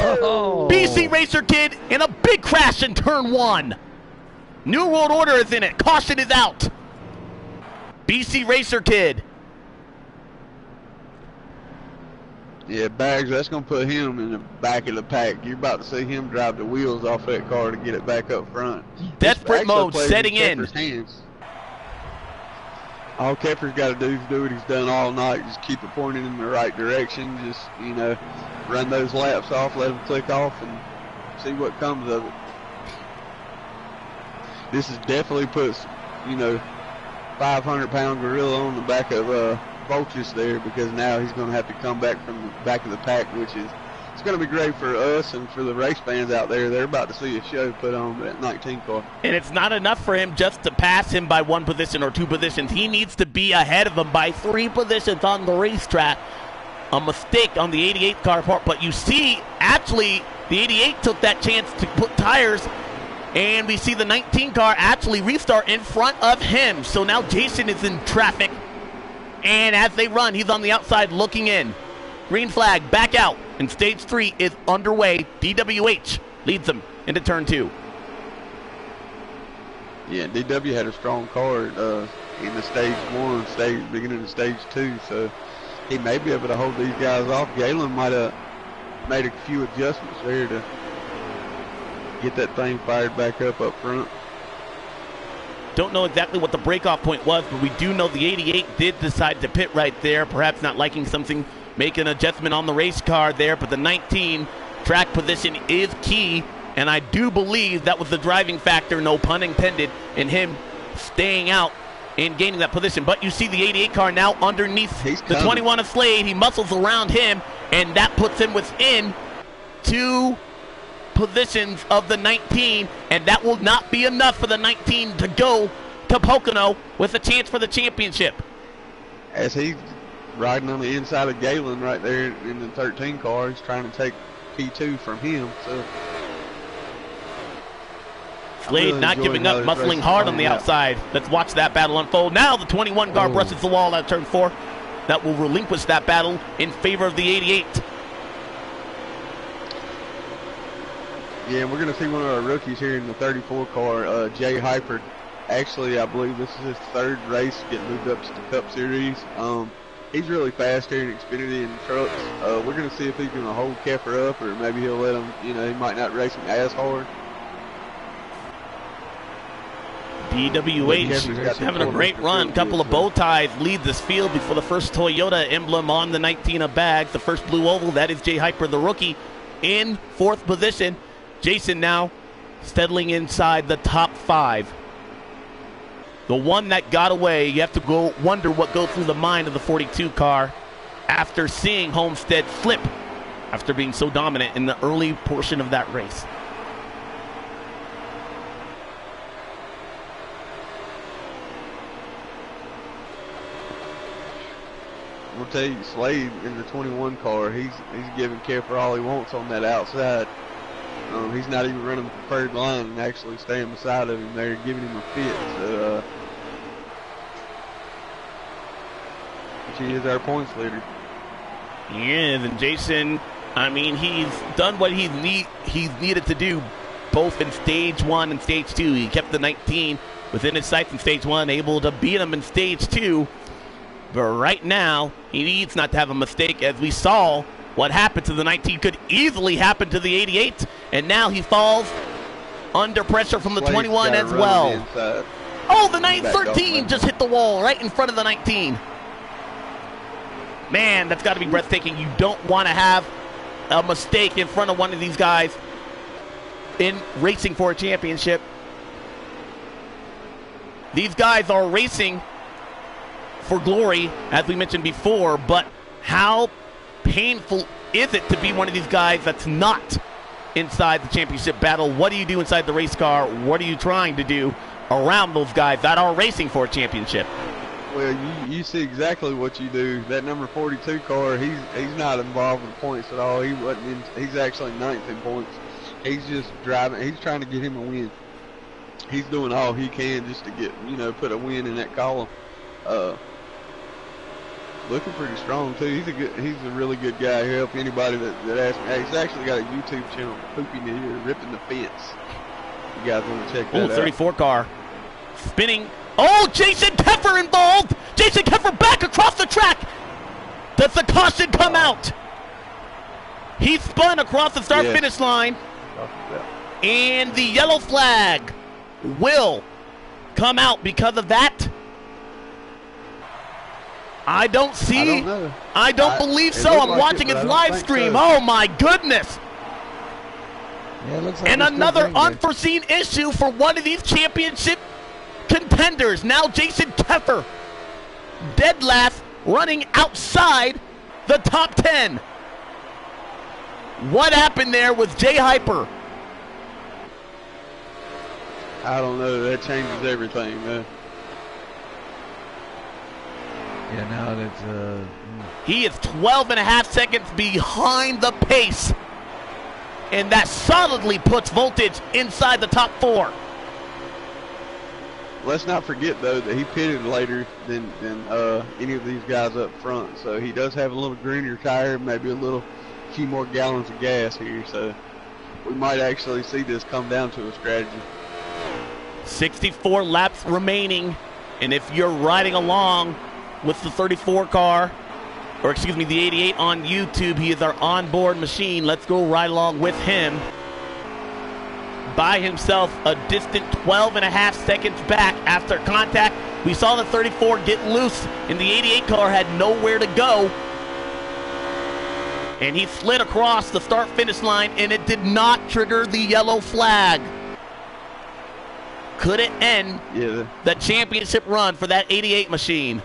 BC Racer Kid in a big crash in turn 1. New World Order is in it. Caution is out. BC Racer Kid. Yeah, Baggs, that's going to put him in the back of the pack. You're about to see him drive the wheels off that car to get it back up front. Desperate mode setting in. Hands. All Keffer's got to do is do what he's done all night. Just keep it pointing in the right direction. Just, run those laps off, let them click off, and see what comes of it. This is definitely puts, 500-pound gorilla on the back of Volchis there, because now he's going to have to come back from the back of the pack, which is it's going to be great for us and for the race fans out there. They're about to see a show put on that 19 car. And it's not enough for him just to pass him by 1 position or 2 positions. He needs to be ahead of him by 3 positions on the racetrack. A mistake on the 88 car part, but you see, actually, the 88 took that chance to put tires, and we see the 19 car actually restart in front of him. So now Jason is in traffic And as they run, he's on the outside looking in. Green flag, back out. And stage 3 is underway. DWH leads them into turn 2. Yeah, DW had a strong car in the stage 1, beginning of stage 2, so he may be able to hold these guys off. Galen might have made a few adjustments there to get that thing fired back up front. Don't know exactly what the breakoff point was, but we do know the 88 did decide to pit right there, perhaps not liking something, make an adjustment on the race car there, but the 19 track position is key, and I do believe that was the driving factor, no pun intended, in him staying out and gaining that position. But you see the 88 car now underneath the 21 of Slade. He muscles around him, and that puts him within 2 positions of the 19, and that will not be enough for the 19 to go to Pocono with a chance for the championship. As he's riding on the inside of Galen right there in the 13 car, he's trying to take P2 from him. So Slade really not giving up, muscling hard on the outside. Let's watch that battle unfold. Now the 21 car brushes the wall at turn 4. That will relinquish that battle in favor of the 88. Yeah, we're going to see one of our rookies here in the 34 car, Jay Hyper. Actually, I believe this is his 3rd race getting moved up to the Cup Series. He's really fast here in Xfinity and trucks. We're going to see if he's going to hold Keffer up, or maybe he'll let him, he might not race him as hard. DWH having a great run. Couple of bow ties lead this field before the first Toyota emblem on the 19 of bags. The first blue oval, that is Jay Hyper, the rookie, in 4th position. Jason now settling inside the top 5. The one that got away, you have to go wonder what goes through the mind of the 42 car after seeing Homestead slip after being so dominant in the early portion of that race. I'll tell you, Slade in the 21 car, he's giving Keffer all he wants on that outside. He's not even running the preferred line and actually staying beside of him there, giving him a fit. So, she is our points leader. He is, and Jason, he's done what he's needed to do, both in stage 1 and stage 2. He kept the 19 within his sights in stage 1, able to beat him in stage 2. But right now, he needs not to have a mistake, as we saw what happened to the 19 could easily happen to the 88, and now he falls under pressure from the 21 as well. Oh, the 913 just hit the wall right in front of the 19. Man, that's got to be breathtaking. You don't want to have a mistake in front of one of these guys in racing for a championship. These guys are racing for glory, as we mentioned before, but how painful is it to be one of these guys that's not inside the championship battle? What do you do inside the race car? What are you trying to do around those guys that are racing for a championship? Well, you see exactly what you do. That number 42 car, he's not involved in points at all. He's actually 9th in points. He's just driving. He's trying to get him a win. He's doing all he can just to get, put a win in that column. Looking pretty strong too. He's a really good guy. He'll help anybody that asks me. He's actually got a YouTube channel, Poopy Near, Ripping the Fence. You guys want to check that out? 34 car spinning. Oh, Jason Keffer involved. Jason Keffer back across the track. Does the caution come out? He spun across the start-finish line, and the yellow flag will come out because of that. I don't see. I don't believe so. I'm watching his live stream. So. Oh, my goodness. Yeah, it looks like and another unforeseen issue for one of these championship contenders. Now Jason Keffer, dead last, running outside the top 10. What happened there with Jay Hyper? I don't know. That changes everything, man. Yeah, now that's he is 12.5 seconds behind the pace, and that solidly puts Voltage inside the top 4. let's not forget, though, that he pitted later than any of these guys up front. So he does have a little greener tire, maybe a few more gallons of gas here. So we might actually see this come down to a strategy. 64 laps remaining. And if you're riding along with the 34 car, or excuse me, the 88 on YouTube, he is our onboard machine. Let's go ride along with him. By himself, a distant 12.5 seconds back after contact. We saw the 34 get loose, and the 88 car had nowhere to go. And he slid across the start-finish line, and it did not trigger the yellow flag. Could it end the championship run for that 88 machine?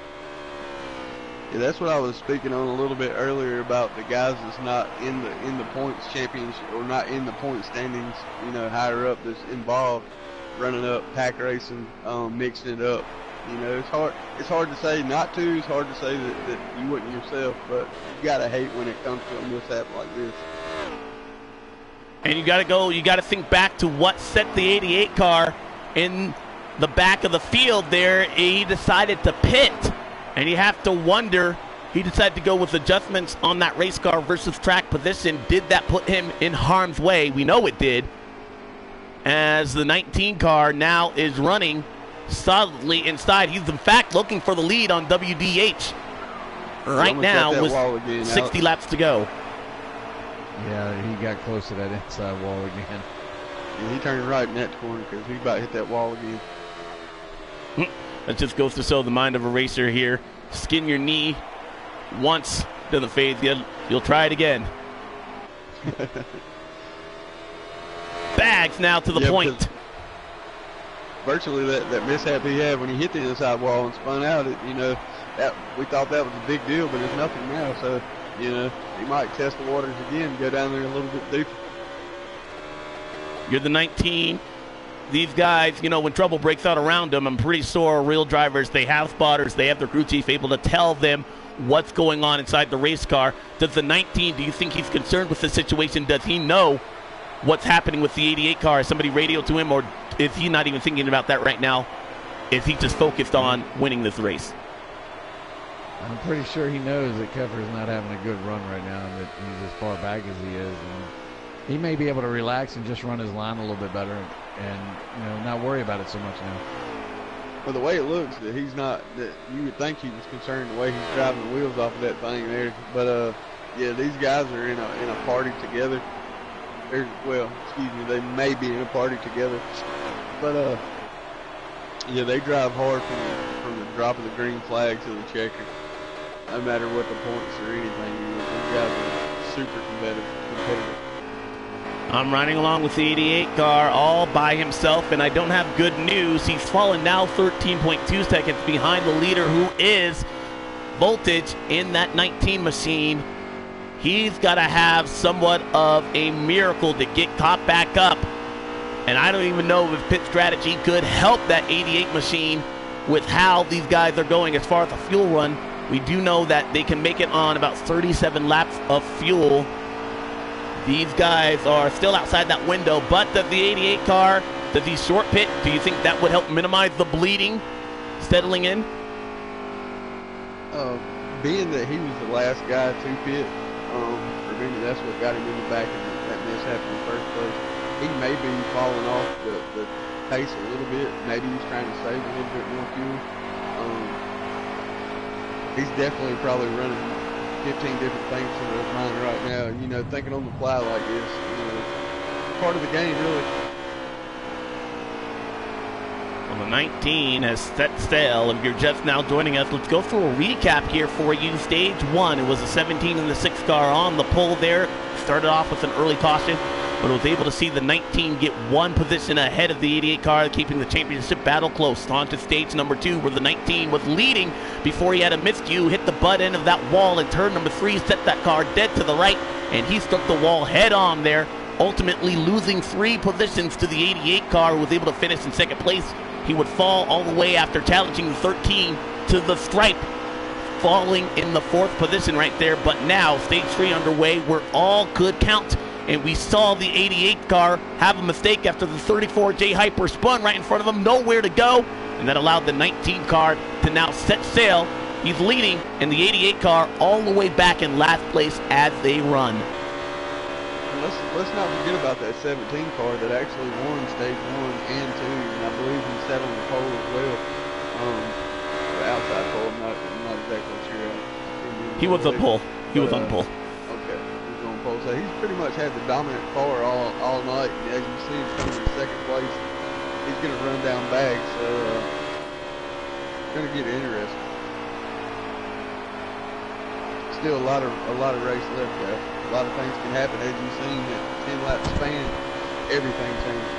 Yeah, that's what I was speaking on a little bit earlier about the guys that's not in the points championship or not in the point standings, you know, higher up that's involved, running up, pack racing, mixing it up. You know, it's hard to say not to. It's hard to say that you wouldn't yourself, but you gotta hate when it comes to a mishap like this. And you gotta think back to what set the 88 car in the back of the field there. He decided to pit. And you have to wonder, he decided to go with adjustments on that race car versus track position. Did that put him in harm's way? We know it did. As the 19 car now is running solidly inside. He's in fact looking for the lead on WDH right now with 60 laps to go. Yeah, he got close to that inside wall again. Yeah, he turned right in that corner because he about hit that wall again. That just goes to show the mind of a racer here. Skin your knee once, doesn't fade. You'll try it again. Bags now to the point. Virtually that mishap he had when he hit the inside wall and spun out, that we thought that was a big deal, but it's nothing now. So, you know, he might test the waters again, go down there a little bit deeper. You're the 19. These guys, you know, when trouble breaks out around them, I'm pretty sure real drivers, they have spotters, they have their crew chief able to tell them what's going on inside the race car. Does the 19, do you think he's concerned with the situation? Does he know what's happening with the 88 car? Has somebody radioed to him, or is he not even thinking about that right now? Is he just focused on winning this race? I'm pretty sure he knows that Keffer's not having a good run right now and that he's as far back as he is. And he may be able to relax and just run his line a little bit better and you know, not worry about it so much now. Well, the way it looks, that he's not, that you would think he was concerned the way he's driving the wheels off of that thing there. But yeah, these guys are in a party together. They may be in a party together. But yeah, they drive hard from the drop of the green flag to the checker. No matter what the points or anything, these guys are super competitive. I'm riding along with the 88 car all by himself, and I don't have good news. He's fallen now 13.2 seconds behind the leader, who is Voltage in that 19 machine. He's got to have somewhat of a miracle to get caught back up. And I don't even know if pit strategy could help that 88 machine with how these guys are going as far as the fuel run. We do know that they can make it on about 37 laps of fuel. These guys are still outside that window, but does the 88 car, does he short pit? Do you think that would help minimize the bleeding settling in? Being that he was the last guy to pit, for me, that's what got him in the back of that mishap in the first place. He may be falling off the pace a little bit. Maybe he's trying to save a little bit more fuel. He's definitely probably running 15 different things in his mind right now. You know, thinking on the fly like this, you know, part of the game, really. Well, the 19 has set sail. If you're just now joining us, let's go through a recap here for you. Stage 1, it was the 17 and the 6 car on the pole there. Started off with an early caution, but was able to see the 19 get one position ahead of the 88 car, keeping the championship battle close. On to stage number 2, where the 19 was leading before he had a miscue, hit the butt end of that wall, and turn number 3 set that car dead to the right, and he struck the wall head on there, ultimately losing 3 positions to the 88 car, who was able to finish in second place. He would fall all the way after challenging the 13 to the stripe, falling in the 4th position right there. But now stage 3 underway, where all could count. And we saw the 88 car have a mistake after the 34 J Hyper spun right in front of him. Nowhere to go. and that allowed the 19 car to now set sail. He's leading, and the 88 car all the way back in last place as they run. Let's not forget about that 17 car that actually won stage 1 and 2, and I believe he sat on the pole as well. The outside pole, I'm not exactly sure. He was on pole. He was on pole. Okay, he was on pole. So he's pretty much had the dominant car all night. And as you see him coming in second place, he's going to run down bags. So it's going to get interesting. Still a lot of race left there. A lot of things can happen. As you've seen, that 10-lap span, everything changes.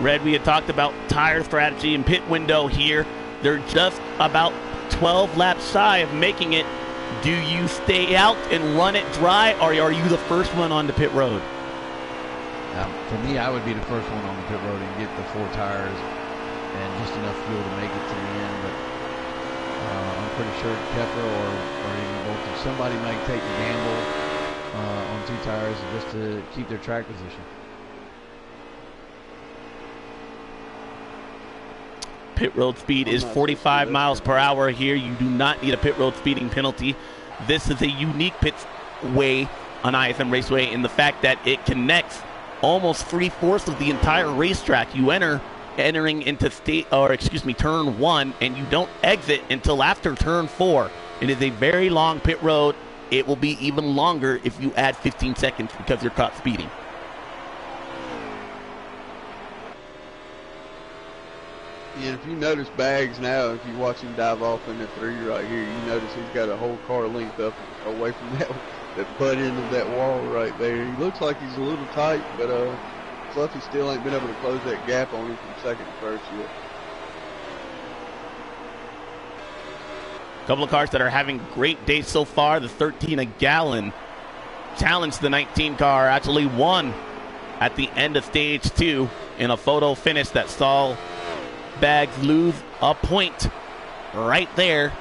Red, we had talked about tire strategy and pit window here. They're just about 12 laps shy of making it. Do you stay out and run it dry, or are you the first one on the pit road? For me, I would be the first one on the pit road and get the 4 tires and just enough fuel to make it to the end. But I'm pretty sure Keffer or even Voltage, somebody might take the gamble on 2 tires just to keep their track position. Pit road speed is 45 miles per hour here. You do not need a pit road speeding penalty. This is a unique pit way on ISM Raceway in the fact that it connects almost 3/4 of the entire racetrack. You entering into turn 1, and you don't exit until after turn 4. It is a very long pit road. It will be even longer if you add 15 seconds because you're caught speeding. Yeah, if you notice Bags now, if you watch him dive off in the 3 right here, you notice he's got a whole car length up away from that butt end of that wall right there. He looks like he's a little tight, but Fluffy still ain't been able to close that gap on him from second to first yet. A couple of cars that are having great days so far. The 13 a gallon challenged the 19 car, actually won at the end of stage 2 in a photo finish that saw Bags lose a point right there.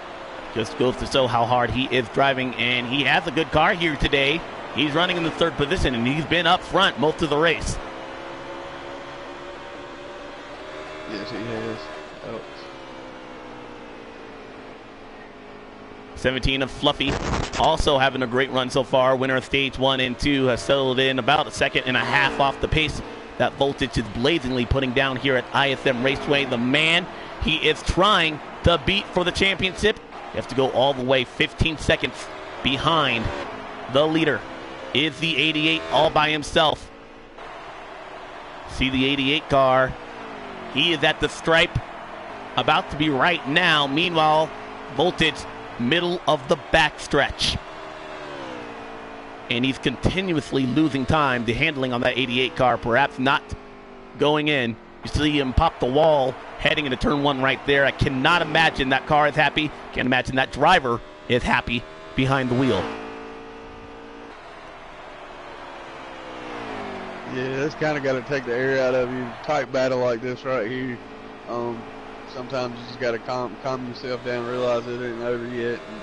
Just goes to show how hard he is driving, and he has a good car here today. He's running in the 3rd position, and he's been up front most of the race. Yes, he has. Oh. 17 of Fluffy, also having a great run so far. Winner of stage 1 and 2, has settled in about a 1.5 off the pace that Voltage is blazingly putting down here at ISM Raceway. The man he is trying to beat for the championship. You have to go all the way 15 seconds behind the leader. Is the 88 all by himself. See the 88 car. He is at the stripe, about to be right now. Meanwhile, Voltage, middle of the backstretch. And he's continuously losing time. The handling on that 88 car perhaps not going in. You see him pop the wall heading into turn 1 right there. I cannot imagine that car is happy. Can't imagine that driver is happy behind the wheel. Yeah, that's kind of got to take the air out of you. Tight battle like this right here. Sometimes you just got to calm yourself down, realize it ain't over yet. And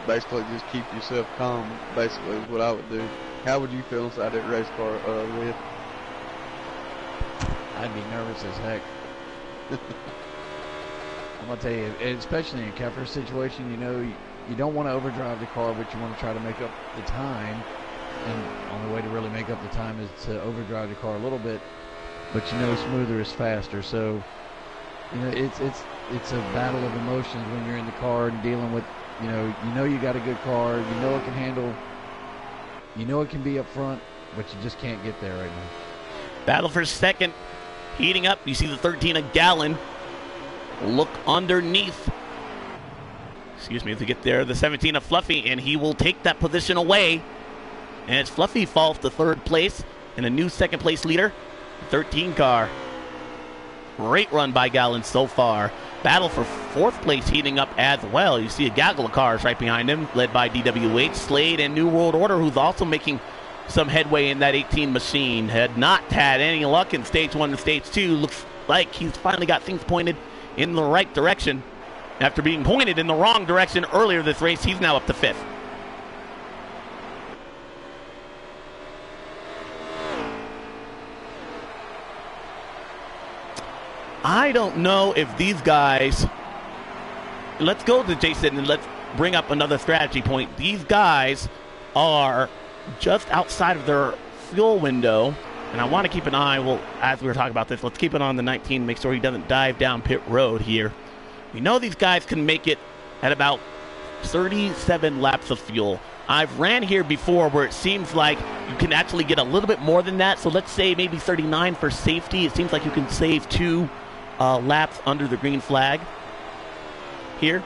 basically just keep yourself calm, basically is what I would do. How would you feel inside that race car, Red? I'd be nervous as heck. I'm going to tell you, especially in Keffer's situation, you don't want to overdrive the car, but you want to try to make up the time. And the only way to really make up the time is to overdrive the car a little bit. But smoother is faster. So, it's a battle of emotions when you're in the car and dealing with, you got a good car, it can handle, it can be up front, but you just can't get there right now. Battle for second, heating up. You see the 13 a gallon. Look underneath. To get there. The 17 of Fluffy, and he will take that position away. And as Fluffy falls to 3rd place and a new 2nd place leader, 13 car. Great run by Gallon so far. Battle for 4th place heating up as well. You see a gaggle of cars right behind him, led by DWH, Slade, and New World Order, who's also making some headway in that 18 machine. Had not had any luck in stage 1 and stage 2. Looks like he's finally got things pointed in the right direction. After being pointed in the wrong direction earlier this race, he's now up to 5th. I don't know if these guys. Let's go to Jason and let's bring up another strategy point. These guys are just outside of their fuel window, and I want to keep an eye. Well, as we were talking about this, let's keep it on the 19, make sure he doesn't dive down pit road here. We know these guys can make it at about 37 laps of fuel. I've ran here before where it seems like you can actually get a little bit more than that. So let's say maybe 39 for safety. It seems like you can save 2 laps under the green flag here.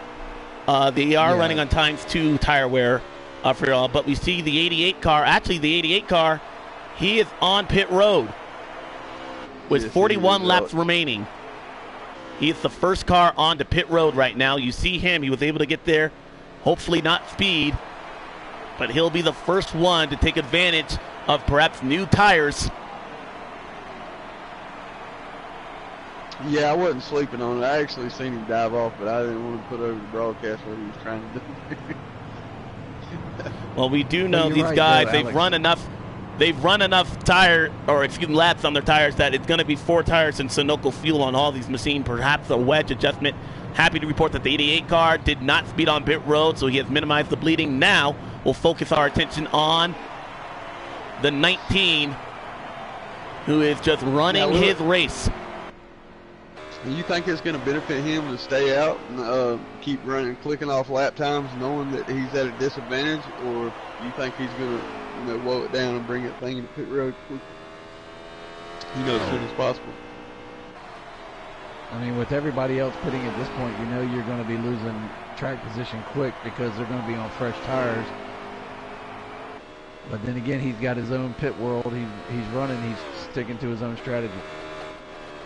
They are running on ×2 tire wear for all, but we see the 88 car. Actually, the 88 car, he is on pit road with 41 laps remaining. He is the first car onto pit road right now. You see him. He was able to get there. Hopefully not speed, but he'll be the first one to take advantage of perhaps new tires. Yeah, I wasn't sleeping on it. I actually seen him dive off, but I didn't want to put over the broadcast what he was trying to do. Well, we do know these right, guys, though, they've run enough laps on their tires that it's going to be 4 tires and Sunoco fuel on all these machines, perhaps a wedge adjustment. Happy to report that the 88 car did not speed on pit road, so he has minimized the bleeding. Now we'll focus our attention on the 19, who is just running his race. You think it's going to benefit him to stay out and keep running, clicking off lap times, knowing that he's at a disadvantage, or you think he's going to, woe it down and bring that thing into pit road quick, as soon as possible? I mean, with everybody else pitting at this point, you're going to be losing track position quick because they're going to be on fresh tires. But then again, he's got his own pit world. He's running. He's sticking to his own strategy.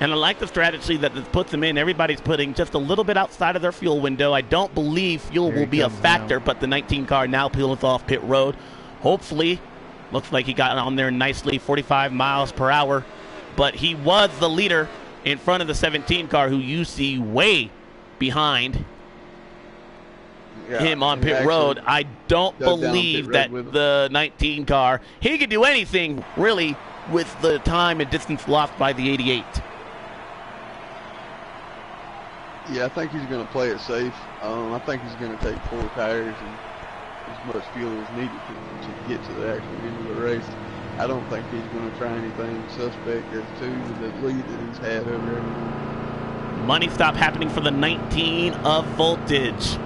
And I like the strategy that this puts him in. Everybody's putting just a little bit outside of their fuel window. I don't believe fuel will be a factor, but the 19 car now peels off pit road. Hopefully, looks like he got on there nicely, 45 miles per hour. But he was the leader in front of the 17 car, who you see way behind him on pit road. I don't believe that the 19 car, he could do anything, really, with the time and distance lost by the 88. Yeah, I think he's going to play it safe. I think he's going to take 4 tires and as much fuel as needed to get to the actual end of the race. I don't think he's going to try anything suspect as to the lead that he's had over there. Money stop happening for the 19 of Voltage.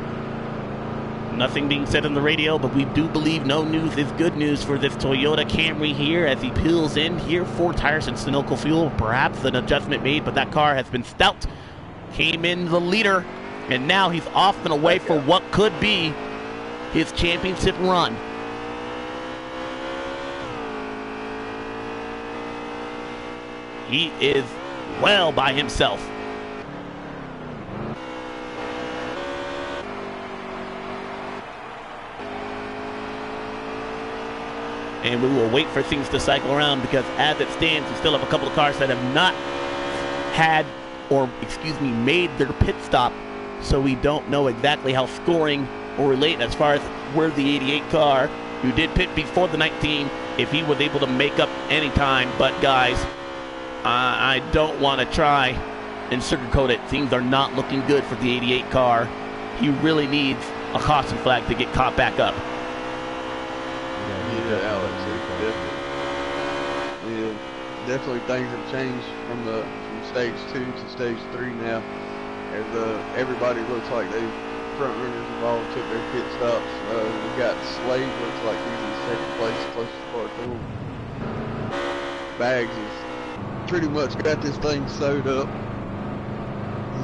Nothing being said on the radio, but we do believe no news is good news for this Toyota Camry here as he peels in here. 4 tires and Sunoco fuel. Perhaps an adjustment made, but that car has been stout. Came in the leader, and now he's off and away for what could be his championship run. He is well by himself. And we will wait for things to cycle around, because as it stands, we still have a couple of cars that have not had, or made their pit stop. So we don't know exactly how scoring will relate as far as where the 88 car, who did pit before the 19, if he was able to make up any time. But guys, I don't want to try and sugarcoat it. Things are not looking good for the 88 car. He really needs a caution flag to get caught back up. Definitely things have changed from stage 2 to stage 3 now, as everybody looks like they front runners have all took their pit stops. We got Slade, looks like he's in second place, closest car to him. Bags has pretty much got this thing sewed up.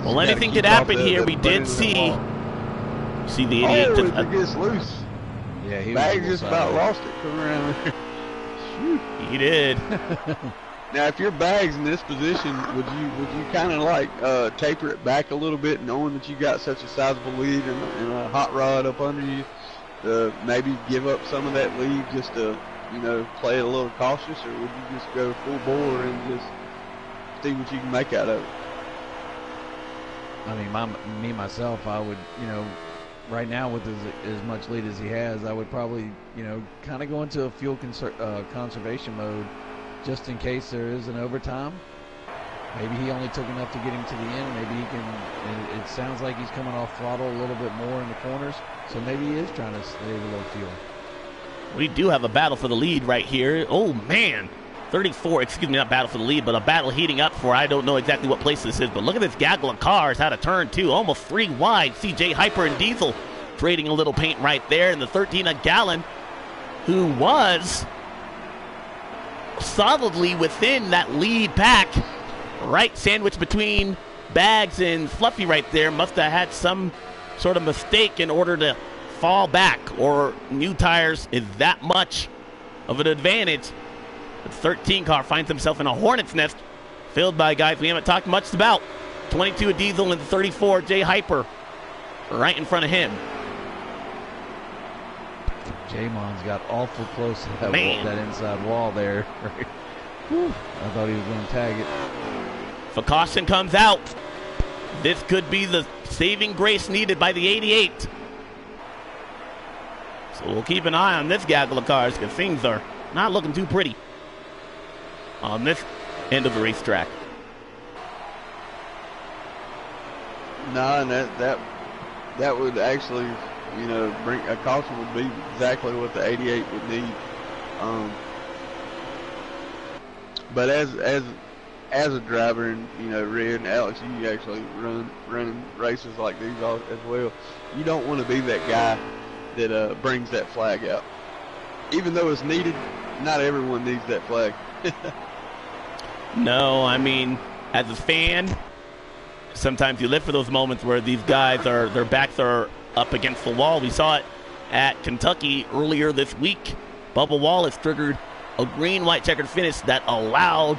Well, anything could happen here. We did see the 88 just just it gets loose. Yeah, Bags just about lost it coming around there. Shoot. He did. Now, if your Bags in this position, would you kind of like taper it back a little bit, knowing that you got such a sizable lead and a hot rod up under you, maybe give up some of that lead just to play it a little cautious, or would you just go full bore and just see what you can make out of it? I mean, myself, I would, right now with as much lead as he has, I would probably, kind of go into a fuel conservation mode, just in case there is an overtime. Maybe he only took enough to get him to the end. Maybe he can. It sounds like he's coming off throttle a little bit more in the corners, so maybe he is trying to save a little fuel. We do have a battle for the lead right here. Oh, man. 34, excuse me, not battle for the lead, but a battle heating up for I don't know exactly what place this is, but look at this gaggle of cars out of turn two, almost 3 wide. CJ Hyper and Diesel trading a little paint right there, and the 13 a gallon, who was solidly within that lead pack, right sandwiched between Bags and Fluffy right there, must have had some sort of mistake in order to fall back, or new tires is that much of an advantage. The 13 car finds himself in a hornet's nest filled by guys we haven't talked much about. 22 a Diesel and 34 Jay Hyper right in front of him. Jamon's got awful close to that inside wall there. I thought he was going to tag it. If a caution comes out, this could be the saving grace needed by the 88. So we'll keep an eye on this gaggle of cars because things are not looking too pretty on this end of the racetrack. No, and that would actually, bring a caution would be exactly what the 88 would need. But as a driver, and Red and Alex, you actually running races like these as well. You don't want to be that guy that brings that flag out. Even though it's needed, not everyone needs that flag. No, I mean, as a fan, sometimes you live for those moments where these guys their backs are up against the wall. We saw it at Kentucky earlier this week. Bubba Wallace triggered a green-white checkered finish that allowed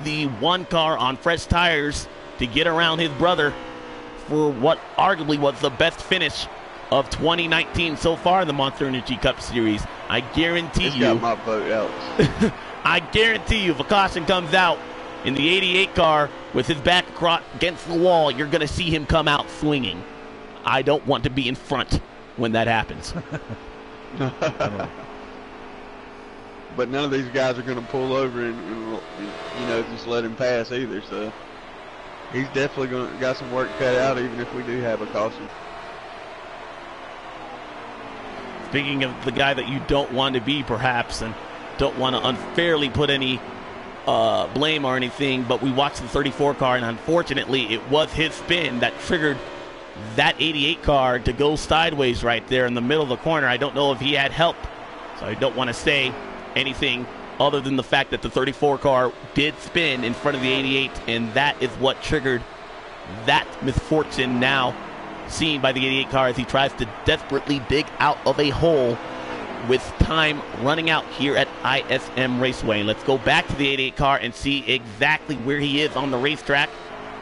the one car on fresh tires to get around his brother for what arguably was the best finish of 2019 so far in the Monster Energy Cup Series. I guarantee it's you. Got my vote, Alex. I guarantee you, if a caution comes out in the 88 car with his back across against the wall, you're going to see him come out swinging. I don't want to be in front when that happens. But none of these guys are going to pull over and just let him pass either. So he's definitely got some work cut out, even if we do have a caution. Speaking of the guy that you don't want to be, perhaps, and don't want to unfairly put any blame or anything, but we watched the 34 car, and unfortunately it was his spin that triggered that 88 car to go sideways right there in the middle of the corner. I don't know if he had help, so I don't want to say anything other than the fact that the 34 car did spin in front of the 88, and that is what triggered that misfortune now seen by the 88 car as he tries to desperately dig out of a hole with time running out here at ISM Raceway. Let's go back to the 88 car and see exactly where he is on the racetrack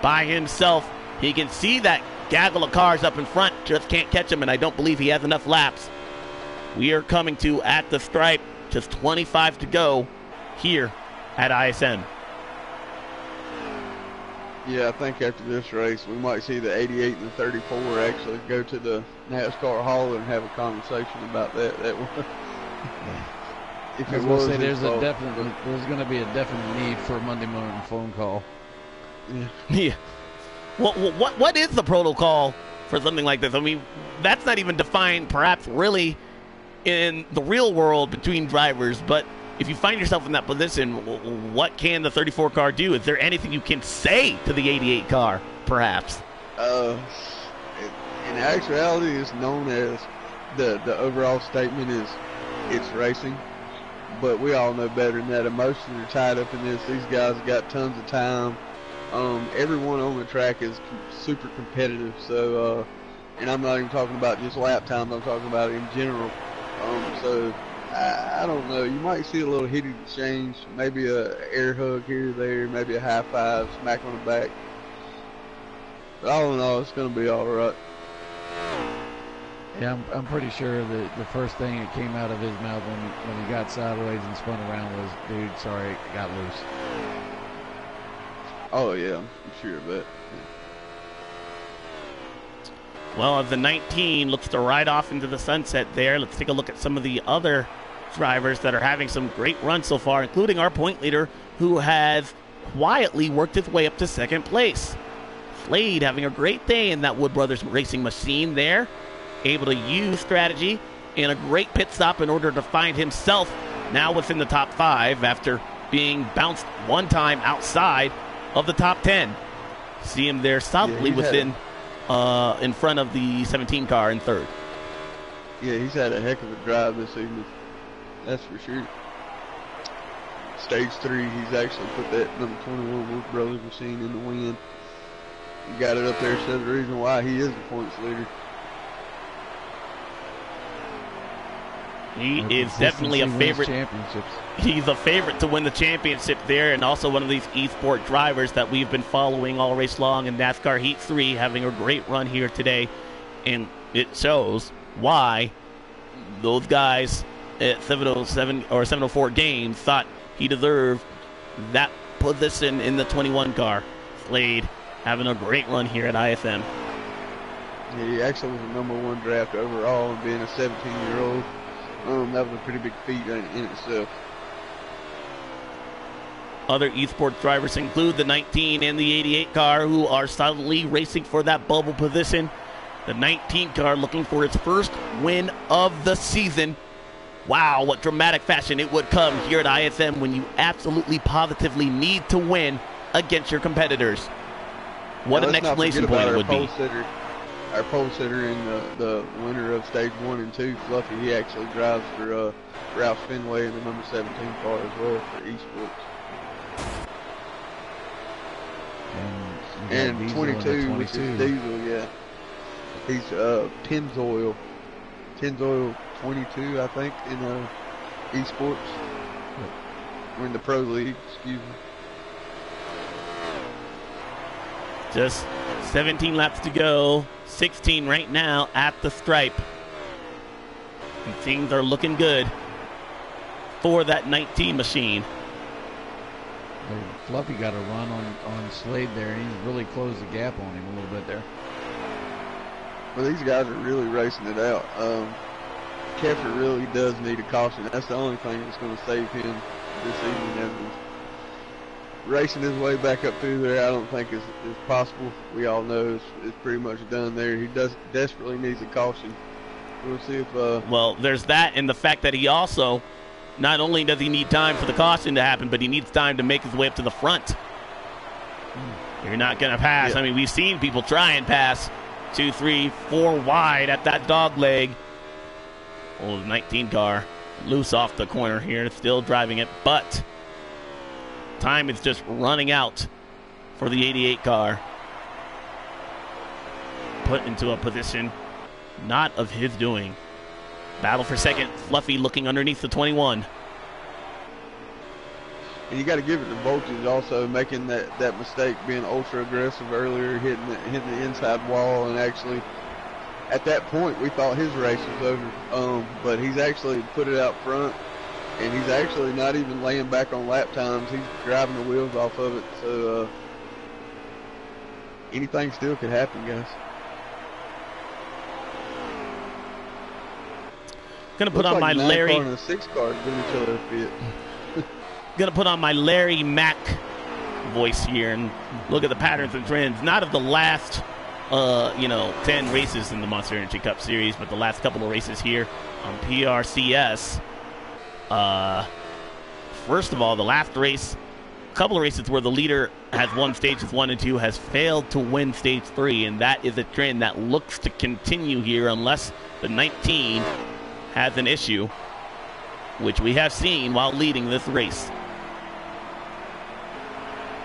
by himself. He can see that gaggle of cars up in front, just can't catch him, and I don't believe he has enough laps. We are coming to at the stripe, just 25 to go here at ISM. Yeah, I think after this race, we might see the 88 and the 34 actually go to the NASCAR Hall and have a conversation about that. That one. If it was, there's going to be a definite need for a Monday morning phone call. Yeah. Well, what is the protocol for something like this? I mean, that's not even defined, perhaps, really, in the real world between drivers, but if you find yourself in that position, what can the 34 car do? Is there anything you can say to the 88 car, perhaps? In actuality, it's known as the overall statement is it's racing, but we all know better than that. Emotions are tied up in this. These guys got tons of time. Everyone on the track is super competitive, so and I'm not even talking about just lap times, I'm talking about it in general. So I don't know. You might see a little heated exchange, maybe a air hug here or there, maybe a high five, smack on the back. But all in all, it's going to be all right. Yeah, I'm pretty sure that the first thing that came out of his mouth when he got sideways and spun around was, "Dude, sorry, it got loose." Oh yeah, I'm sure of that. Well, as the 19 looks to ride off into the sunset there, let's take a look at some of the other drivers that are having some great runs so far, including our point leader, who has quietly worked his way up to second place. Slade having a great day in that Wood Brothers racing machine there, able to use strategy and a great pit stop in order to find himself now within the top 5 after being bounced one time outside of the top 10. See him there solidly within in front of the 17 car in third. Yeah, he's had a heck of a drive this evening. That's for sure. Stage 3, he's actually put that number 21 Wood Brothers machine in the win. He got it up there, so the reason why he is the points leader. He is definitely a favorite. He's a favorite to win the championship there, and also one of these eSport drivers that we've been following all race long in NASCAR Heat 3, having a great run here today. And it shows why those guys at 707 or 704 games thought he deserved that position in the 21 car. Slade having a great run here at ISM. Yeah, he actually was the #1 draft overall, and being a 17-year-old, that was a pretty big feat in itself. Other eSports drivers include the 19 and the 88 car, who are solidly racing for that bubble position. The 19 car looking for its first win of the season. Wow, what dramatic fashion it would come here at ISM when you absolutely positively need to win against your competitors. What an exclamation point it would be. Our pole sitter and the winner of stage 1 and 2, Fluffy, he actually drives for Ralph Fenway in the number 17 car as well for eSports. And 22, which is Diesel, yeah. He's Pennzoil 22, I think, in eSports. We're in the Pro League, excuse me. Just 17 laps to go. 16 right now at the stripe. And things are looking good for that 19 machine. Fluffy got a run on Slade there. He's really closed the gap on him a little bit there. Well, these guys are really racing it out. Keffer really does need a caution. That's the only thing that's going to save him this evening. And racing his way back up through there, I don't think is possible. We all know it's pretty much done there. He desperately needs a caution. We'll see if... Well, there's that, and the fact that he also, not only does he need time for the caution to happen, but he needs time to make his way up to the front. You're not going to pass. Yeah. I mean, we've seen people try and pass 2, 3, 4 wide at that dog leg. Oh, the 19 car loose off the corner here, still driving it, but time is just running out for the 88 car. Put into a position not of his doing. Battle for second. Fluffy looking underneath the 21. And you got to give it to Voltage also, making that mistake, being ultra aggressive earlier, hitting the inside wall, and actually at that point we thought his race was over. But he's actually put it out front, and he's actually not even laying back on lap times. He's driving the wheels off of it. So anything still could happen, guys. Gonna put on my Larry. And a 6 car doing each other a fit. Gonna put on my Larry Mack voice here and look at the patterns and trends, not of the last 10 races in the Monster Energy Cup Series, but the last couple of races here on PRCS. First of all, the last race, a couple of races where the leader has won stages 1 and 2 has failed to win stage 3, and that is a trend that looks to continue here unless the 19 has an issue, which we have seen while leading this race.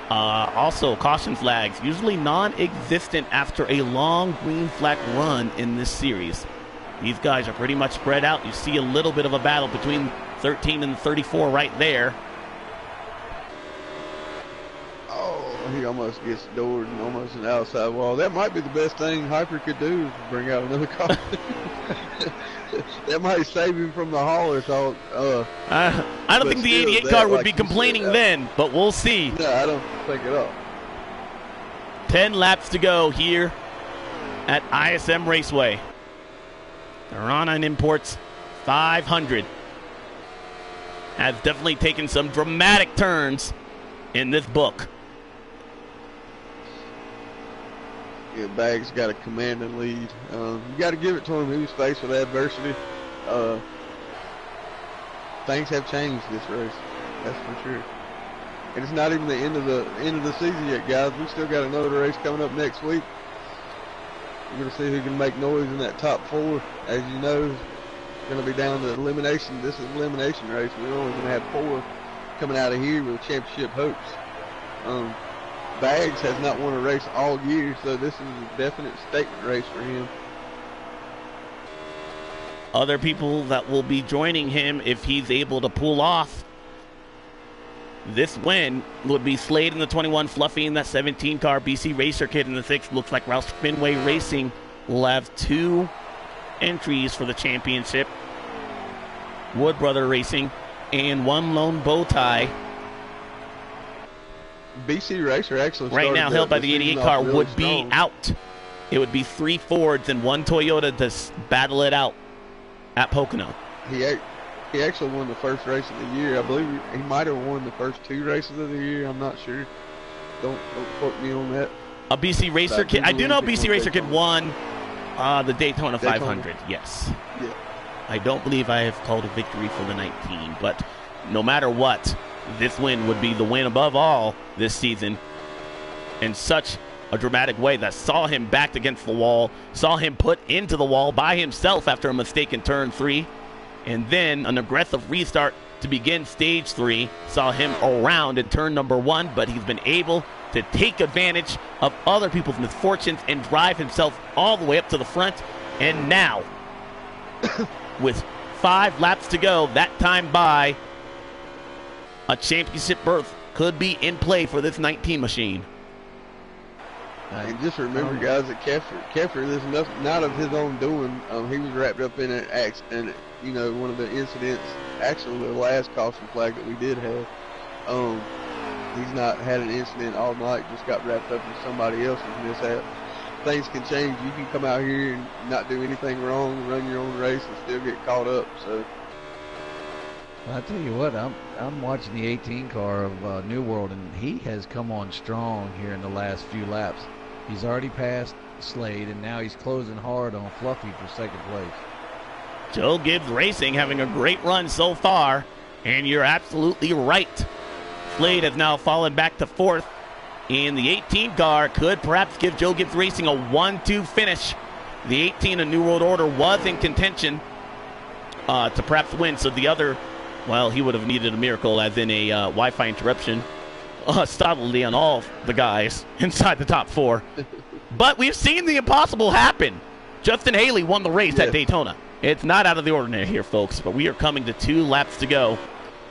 Also, caution flags, usually non-existent after a long green flag run in this series. These guys are pretty much spread out. You see a little bit of a battle between 13 and 34 right there. Oh, he almost gets doored and almost an outside wall. That might be the best thing Hyper could do, is bring out another car. That might save him from the hauler talk. I don't think the 88 car would be complaining then, but we'll see. No, I don't think at all. 10 laps to go here at ISM Raceway. The Ronin Imports 500 has definitely taken some dramatic turns in this book. Yeah, Baggs got a commanding lead. You got to give it to him. He was faced with adversity. Things have changed this race. That's for sure. And it's not even the end of the season yet, guys. We still got another race coming up next week. We're going to see who can make noise in that top 4. As you know, it's going to be down to elimination. This is an elimination race. We're only going to have 4 coming out of here with championship hopes. Baggs has not won a race all year, so this is a definite statement race for him. Other people that will be joining him if he's able to pull off this win would be Slade in the 21, Fluffy in that 17 car, BC Racer Kid in the 6. Looks like Roush Fenway Racing will have 2 entries for the championship. Wood Brother Racing and 1 lone bow tie. BC Racer actually right now held by the 88 car really would strong. be out. It would be 3 Fords and 1 Toyota to battle it out at Pocono. He actually won the first race of the year. I believe he might have won the first 2 races of the year. I'm not sure. Don't quote me on that. A BC Racer Kid. I do know BC Racer Kid won the Daytona 500. Yes. Yeah. I don't believe I have called a victory for the 19, but no matter what, this win would be the win above all this season in such a dramatic way that saw him backed against the wall, saw him put into the wall by himself after a mistake in turn 3, and then an aggressive restart to begin stage 3, saw him around in turn number 1, but he's been able to take advantage of other people's misfortunes and drive himself all the way up to the front. And now, with 5 laps to go, that time by, a championship berth could be in play for this 19 machine. And just remember, guys, that Keffer, this is not of his own doing. He was wrapped up in an accident. You know, one of the incidents, actually the last caution flag that we did have. He's not had an incident all night, just got wrapped up in somebody else's mishap. Things can change. You can come out here and not do anything wrong, run your own race, and still get caught up. So. Well, I tell you what, I'm watching the 18 car of New World, and he has come on strong here in the last few laps. He's already passed Slade, and now he's closing hard on Fluffy for second place. Joe Gibbs Racing having a great run so far, and you're absolutely right. Slade has now fallen back to 4th, and the 18 car could perhaps give Joe Gibbs Racing a 1-2 finish. The 18 in New World Order was in contention to perhaps win, so the other, well, he would have needed a miracle, as in a Wi-Fi interruption, solidly on all the guys inside the top 4. But we've seen the impossible happen. Justin Haley won the race at Daytona. It's not out of the ordinary here, folks, but we are coming to 2 laps to go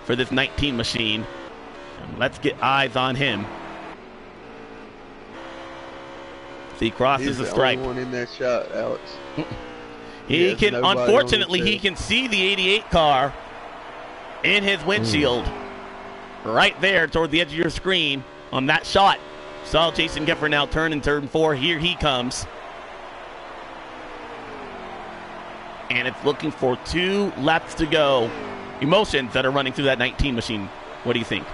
for this 19 machine. And let's get eyes on him. He crosses the stripe. He's the only one in that shot, Alex. He can, unfortunately, he can see the 88 car in his windshield right there toward the edge of your screen on that shot. Saw Jason Geffer now turn in turn 4. Here he comes. And it's looking for 2 laps to go. Emotions that are running through that 19 machine. What do you think?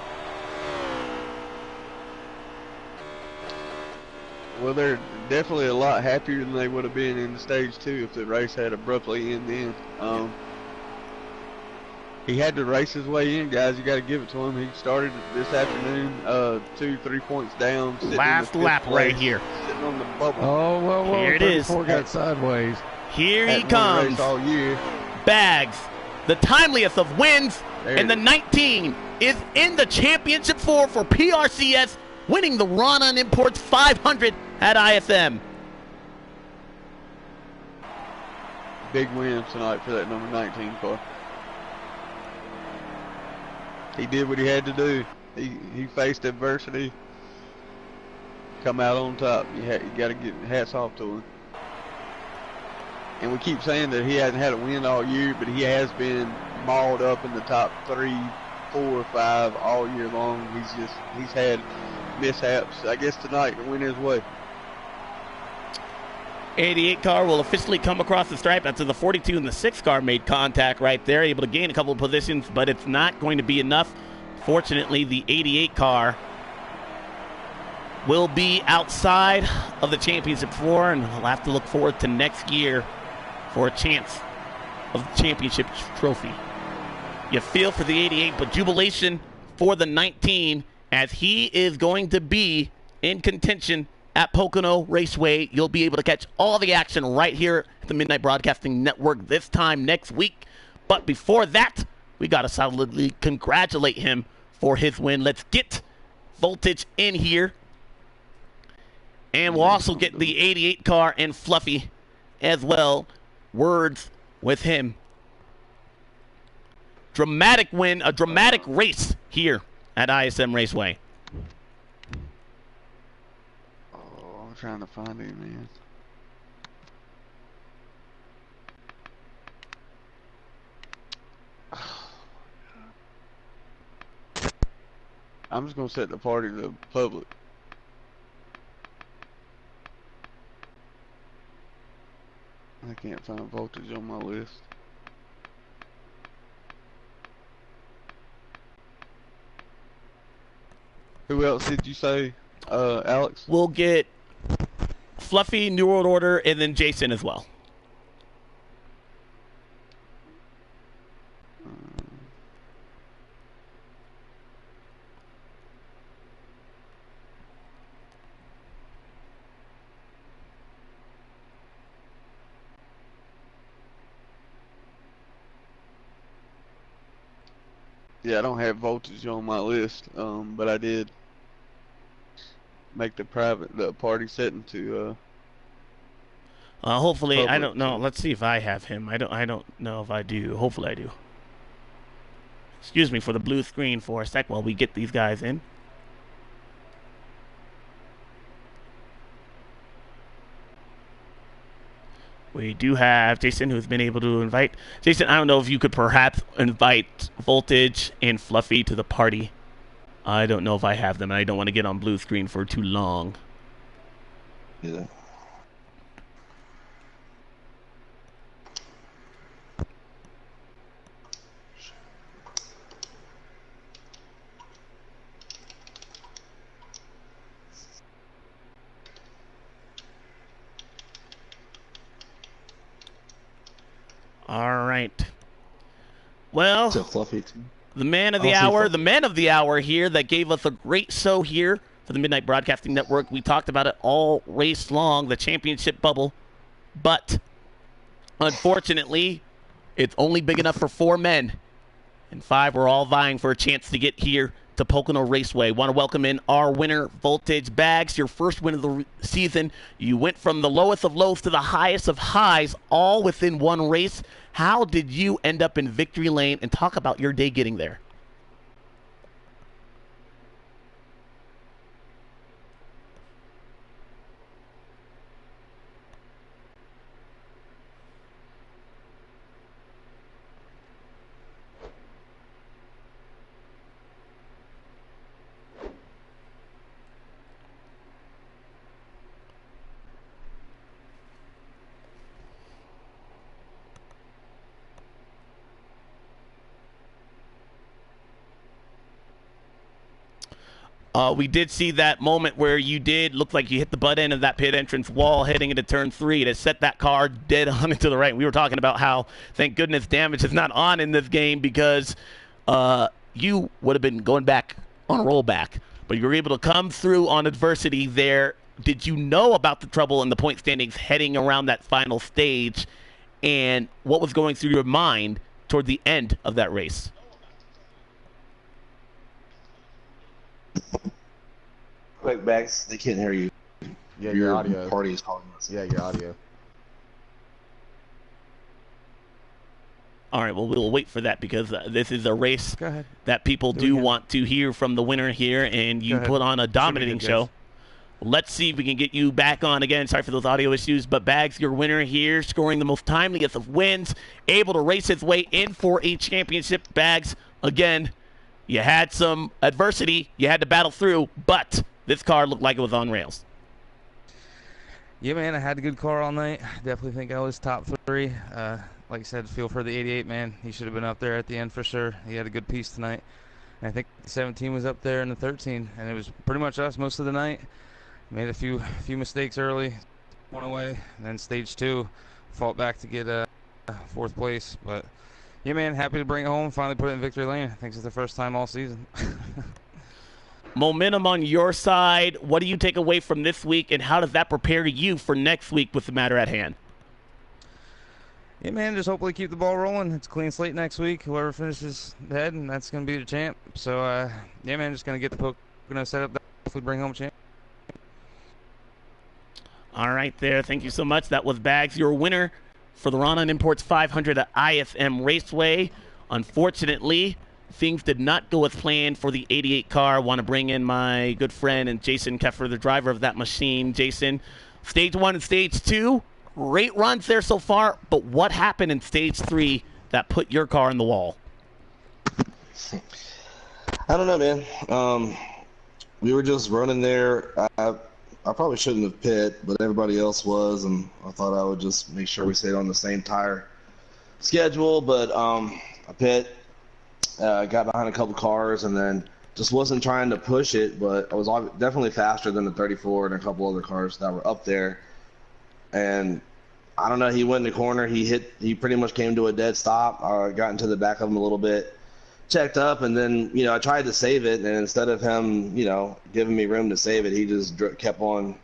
Well, they're definitely a lot happier than they would have been in stage 2 if the race had abruptly ended. He had to race his way in, guys. You got to give it to him. He started this afternoon 2-3 points down. Last lap right here. Sitting on the bubble. Oh, whoa. Here it is. Got sideways. Here he comes. All year. Baggs, the timeliest of wins, and the 19 is in the championship 4 for PRCS, winning the Ronin Imports 500 at ISM. Big win tonight for that number 19 car. He did what he had to do. He faced adversity, come out on top. You got to get hats off to him. And we keep saying that he hasn't had a win all year, but he has been mauled up in the top 3, 4, 5 all year long. He's had mishaps. I guess tonight to win his way. 88 car will officially come across the stripe after the 42 and the 6 car made contact right there, able to gain a couple of positions, but it's not going to be enough. Fortunately, the 88 car will be outside of the championship floor, and we'll have to look forward to next year for a chance of the championship trophy. You feel for the 88, but jubilation for the 19 as he is going to be in contention at Pocono Raceway. You'll be able to catch all the action right here at the Midnight Broadcasting Network this time next week. But before that, we got to solidly congratulate him for his win. Let's get Voltage in here. And we'll also get the 88 car and Fluffy as well. Words with him. Dramatic win, a dramatic race here at ISM Raceway. Oh, I'm trying to find him, man. I'm just going to set the party to the public. I can't find Voltage on my list. Who else did you say, Alex? We'll get Fluffy, New World Order, and then Jason as well. Yeah, I don't have Voltage on my list, but I did make the party setting to Hopefully, public, I don't know. so. Let's see if I have him. I don't know if I do. Hopefully, I do. Excuse me for the blue screen for a sec while we get these guys in. We do have Jason, who's been able to invite. Jason, I don't know if you could perhaps invite Voltage and Fluffy to the party. I don't know if I have them, and I don't want to get on blue screen for too long. Yeah. All right. Well, It's a Fluffy too. the man of the hour, the man of the hour here that gave us a great show here for the Midnight Broadcasting Network. We talked about it all race long, the championship bubble. But unfortunately, it's only big enough for 4 men. And 5 were all vying for a chance to get here to Pocono Raceway. Want to welcome in our winner, Voltage. Bags, your first win of the season. You went from the lowest of lows to the highest of highs, all within one race. How did you end up in victory lane? And talk about your day getting there. We did see that moment where you did look like you hit the butt end of that pit entrance wall heading into turn 3 to set that car dead on into the right. We were talking about how, thank goodness, damage is not on in this game because you would have been going back on a rollback. But you were able to come through on adversity there. Did you know about the trouble in the point standings heading around that final stage? And what was going through your mind toward the end of that race? Quick, Bags, they can't hear you. Yeah, your audio. Party is calling us. Yeah, your audio. All right, well, we'll wait for that because this is a race Go ahead. that people do want to hear from the winner here, and you ahead. put on a dominating good, show. guys. Let's see if we can get you back on again. Sorry for those audio issues, but Bags, your winner here, scoring the most timeliest of wins, able to race his way in for a championship. Bags, again, you had some adversity you had to battle through, but this car looked like it was on rails. Yeah, man, I had a good car all night. Definitely think I was top 3. Like I said, feel for the 88, man. He should have been up there at the end for sure. He had a good piece tonight. And I think the 17 was up there in the 13, and it was pretty much us most of the night. Made a few mistakes early, one away, and then stage 2, fought back to get 4th place. But yeah, man, happy to bring it home. Finally put it in victory lane. I think it's the first time all season. Momentum on your side. What do you take away from this week, and how does that prepare you for next week with the matter at hand? Yeah, man, just hopefully keep the ball rolling. It's a clean slate next week. Whoever finishes ahead, and that's going to be the champ. So, yeah, man, just going to get the Pocono set up, hopefully bring home champ. All right there. Thank you so much. That was Bags, your winner for the Ronin Imports 500 at ISM Raceway. Unfortunately, things did not go as planned for the 88 car. I want to bring in my good friend and Jason Keffer, the driver of that machine. Jason, stage 1 and stage 2, great runs there so far, but what happened in stage 3 that put your car in the wall? I don't know, man. We were just running there. I probably shouldn't have pit, but everybody else was, and I thought I would just make sure we stayed on the same tire schedule. But I pit, got behind a couple cars, and then just wasn't trying to push it, but I was definitely faster than the 34 and a couple other cars that were up there. And I don't know, he went in the corner, he pretty much came to a dead stop. Got into the back of him a little bit, checked up, and then, I tried to save it, and instead of him, giving me room to save it, he just kept on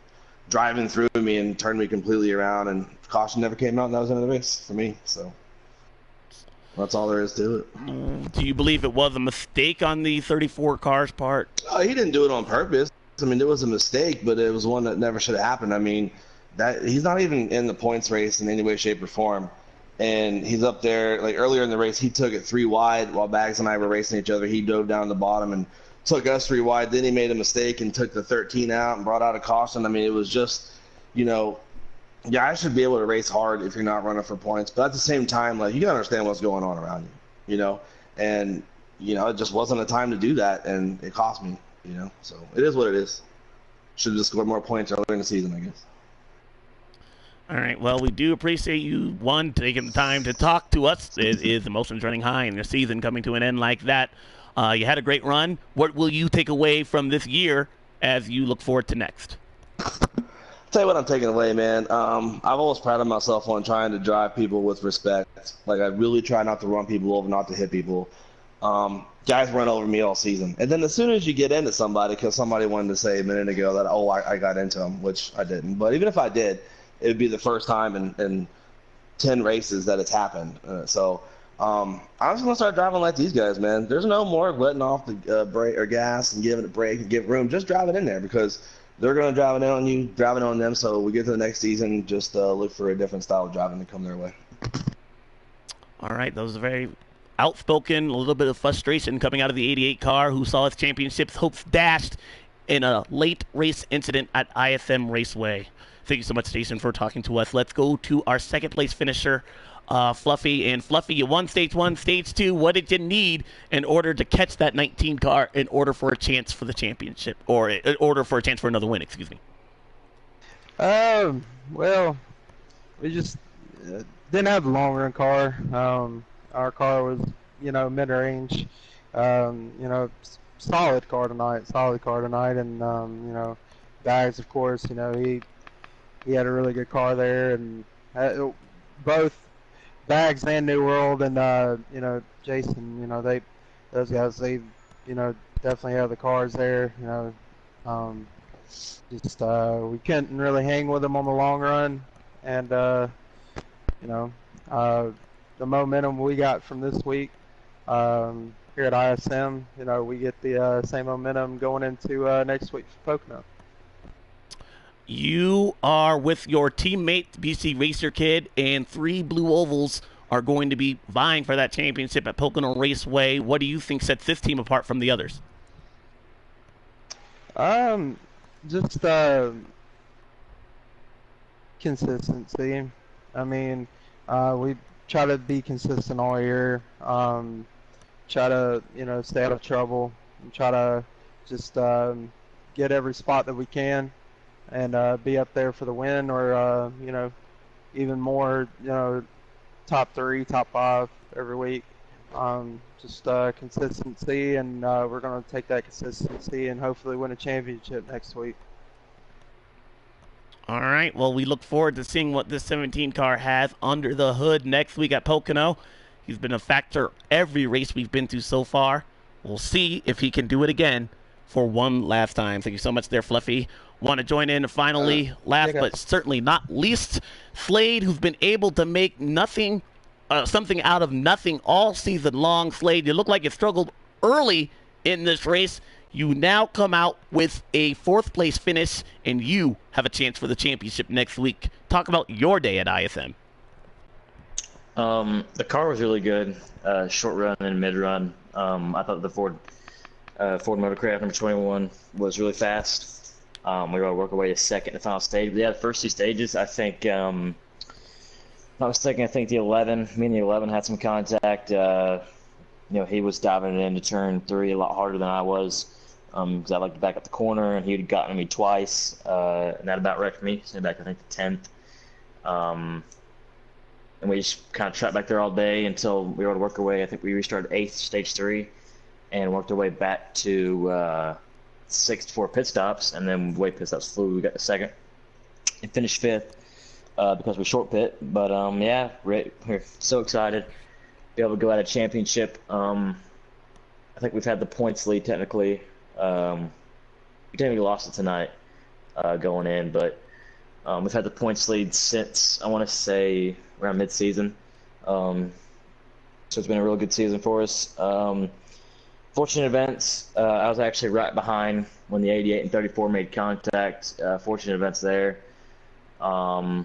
driving through me and turned me completely around, and caution never came out, and that was the end of the race for me. So that's all there is to it. Do you believe it was a mistake on the 34 car's part? He didn't do it on purpose. I mean, it was a mistake, but it was one that never should have happened. I mean, that he's not even in the points race in any way, shape, or form. And he's up there, like earlier in the race, he took it 3 wide while Bags and I were racing each other. He dove down the bottom and took us 3 wide. Then he made a mistake and took the 13 out and brought out a caution. I mean, it was just, I should be able to race hard if you're not running for points. But at the same time, like, you gotta understand what's going on around you, And, it just wasn't a time to do that, and it cost me, So it is what it is. Should have just scored more points earlier in the season, I guess. All right. Well, we do appreciate you, one, taking the time to talk to us. It is emotions running high and your season coming to an end like that. You had a great run. What will you take away from this year as you look forward to next? Tell you what I'm taking away, man. I've always prided myself on trying to drive people with respect. Like, I really try not to run people over, not to hit people. Guys run over me all season. And then as soon as you get into somebody, because somebody wanted to say a minute ago that, I got into them, which I didn't. But even if I did, it would be the first time in 10 races that it's happened. So I'm just going to start driving like these guys, man. There's no more letting off the brake or gas and giving it a break and give room. Just drive it in there, because they're going to drive it on you, driving on them. So we get to the next season, just look for a different style of driving to come their way. All right. Those are very outspoken, a little bit of frustration coming out of the 88 car, who saw his championship's hopes dashed in a late race incident at ISM Raceway. Thank you so much, Jason, for talking to us. Let's go to our second place finisher, Fluffy. And Fluffy, you won stage 1, stage 2. What did you need in order to catch that 19 car in order for a chance for the championship, or in order for a chance for another win, excuse me? Well, we just didn't have a long run car. Our car was, mid-range. Solid car tonight. And, Bags, of course, he had a really good car there, and both Bags and New World and Jason, those guys, they definitely have the cars there. We couldn't really hang with them on the long run, and the momentum we got from this week here at ISM, we get the same momentum going into next week for Pocono. You are with your teammate, BC Racer Kid, and 3 Blue Ovals are going to be vying for that championship at Pocono Raceway. What do you think sets this team apart from the others? Just consistency. I mean, we try to be consistent all year. Try to, stay out of trouble, and try to just get every spot that we can, and be up there for the win, or even more, top 3, top 5 every week. Just consistency, and we're going to take that consistency and hopefully win a championship next week. All right. Well, we look forward to seeing what this 17 car has under the hood next week at Pocono. He's been a factor every race we've been to so far. We'll see if he can do it again for one last time. Thank you so much there, Fluffy. Want to join in finally, last but certainly not least, Slade, who's been able to make something out of nothing all season long. Slade, you look like you struggled early in this race. You now come out with a 4th place finish, and you have a chance for the championship next week. Talk about your day at ISM. The car was really good, short run and mid run. I thought the Ford Motorcraft number 21 was really fast. We were able to work our way to second and final stage. But yeah, the first 2 stages, I think, not mistaken, I think me and the 11 had some contact. He was diving it into turn 3 a lot harder than I was, because I like to back up the corner, and he had gotten me twice, and that about wrecked me. So back, I think, to 10th. And we just kind of trapped back there all day until we were able to work our way. I think we restarted 8th, stage 3, and worked our way back to 6th for pit stops, and then way pit stops flew. We got to 2nd and finished 5th because we short pit. But yeah, we're so excited to be able to go at a championship. I think we've had the points lead technically. We technically lost it tonight going in, but we've had the points lead since, I want to say, around mid-season. So it's been a real good season for us. Fortunate events, I was actually right behind when the 88 and 34 made contact. Fortunate events there. But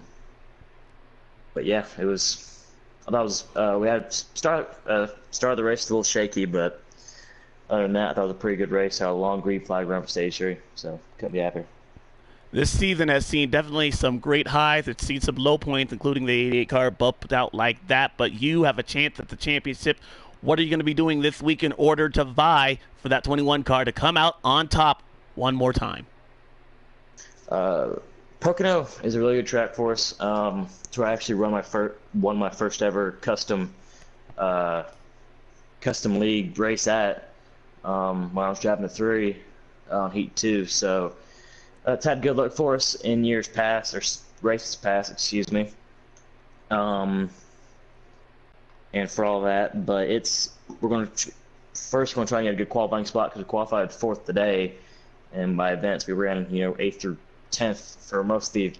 yeah, it was. I thought it was. We had start of the race a little shaky, but other than that, I thought it was a pretty good race. Had a long green flag run for stage 3, so couldn't be happier. This season has seen definitely some great highs. It's seen some low points, including the 88 car bumped out like that. But you have a chance at the championship. What are you going to be doing this week in order to vie for that 21 car to come out on top one more time? Pocono is a really good track for us. It's where I actually won my first ever custom league race at when I was driving the 3 on Heat 2. So it's had good luck for us in years past, or races past, excuse me. And for all that, but we're going to try and get a good qualifying spot because we qualified 4th today, and by events we ran 8th through 10th for most of the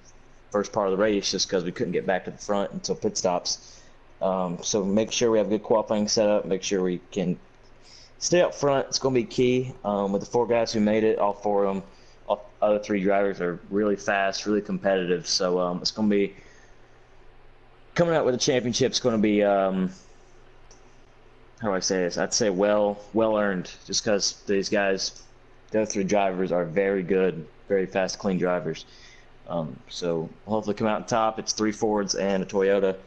first part of the race just because we couldn't get back to the front until pit stops. So make sure we have a good qualifying setup, make sure we can stay up front. It's going to be key. With the 4 guys who made it, all 4 of them, all other 3 drivers are really fast, really competitive. So it's going to be coming out with a championship. It's going to be how do I say this? I'd say well earned, just because these guys, the other 3 drivers, are very good, very fast, clean drivers. So we'll hopefully come out on top. It's 3 Fords and a Toyota.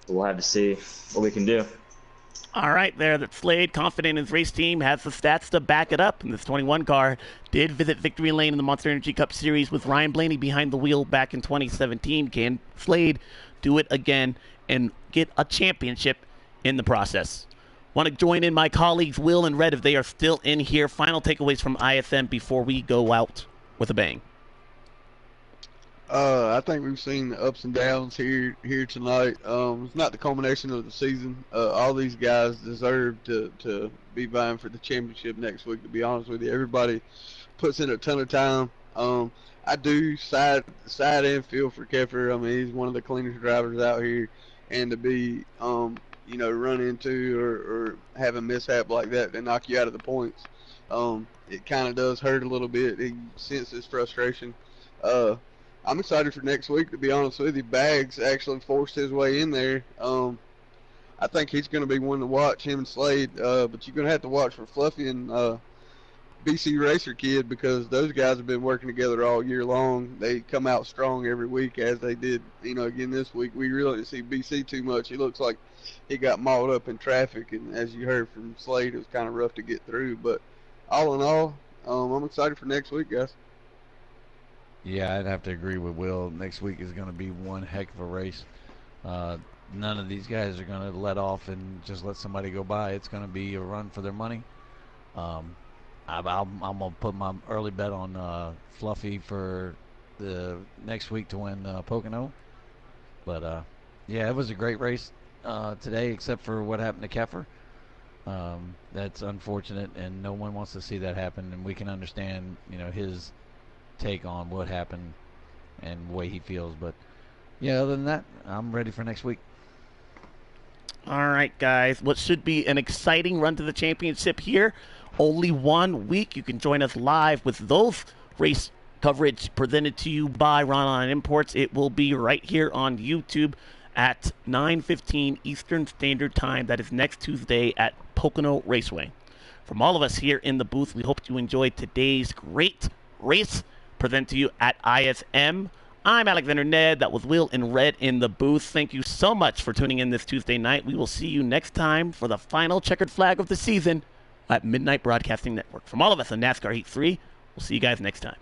We'll have to see what we can do. All right, there. That Slade, confident in his race team, has the stats to back it up. And this 21 car did visit victory lane in the Monster Energy Cup Series with Ryan Blaney behind the wheel back in 2017. Can Slade do it again and get a championship in the process? Want to join in my colleagues Will and Red if they are still in here. Final takeaways from ISM before we go out with a bang. I think we've seen the ups and downs here tonight. It's not the culmination of the season. All these guys deserve to be vying for the championship next week, to be honest with you. Everybody puts in a ton of time. I do side and feel for Keffer. I mean, he's one of the cleanest drivers out here, and to be run into or have a mishap like that knock you out of the points, it kind of does hurt a little bit. He senses frustration. I'm excited for next week, to be honest with you. Bags actually forced his way in there. I think he's going to be one to watch, him and Slade. But you're going to have to watch for Fluffy and BC Racer Kid, because those guys have been working together all year long. They come out strong every week, as they did, again this week. We really didn't see BC too much. He looks like he got mauled up in traffic, and as you heard from Slade, it was kind of rough to get through. But all in all, I'm excited for next week, guys. Yeah, I'd have to agree with Will. Next week is going to be one heck of a race. None of these guys are going to let off and just let somebody go by. It's going to be a run for their money. I'm gonna put my early bet on Fluffy for the next week to win Pocono. But yeah, it was a great race today, except for what happened to Keffer. That's unfortunate, and no one wants to see that happen. And we can understand, his take on what happened and the way he feels. But yeah, other than that, I'm ready for next week. All right, guys. What should be an exciting run to the championship here. Only 1 week. You can join us live with those race coverage presented to you by Ronin Imports. It will be right here on YouTube at 9:15 Eastern Standard Time. That is next Tuesday at Pocono Raceway. From all of us here in the booth, we hope you enjoyed today's great race presented to you at ISM. I'm Alexander Ned. That was Will and Red in the booth. Thank you so much for tuning in this Tuesday night. We will see you next time for the final checkered flag of the season at Midnight Broadcasting Network. From all of us on NASCAR Heat 3, we'll see you guys next time.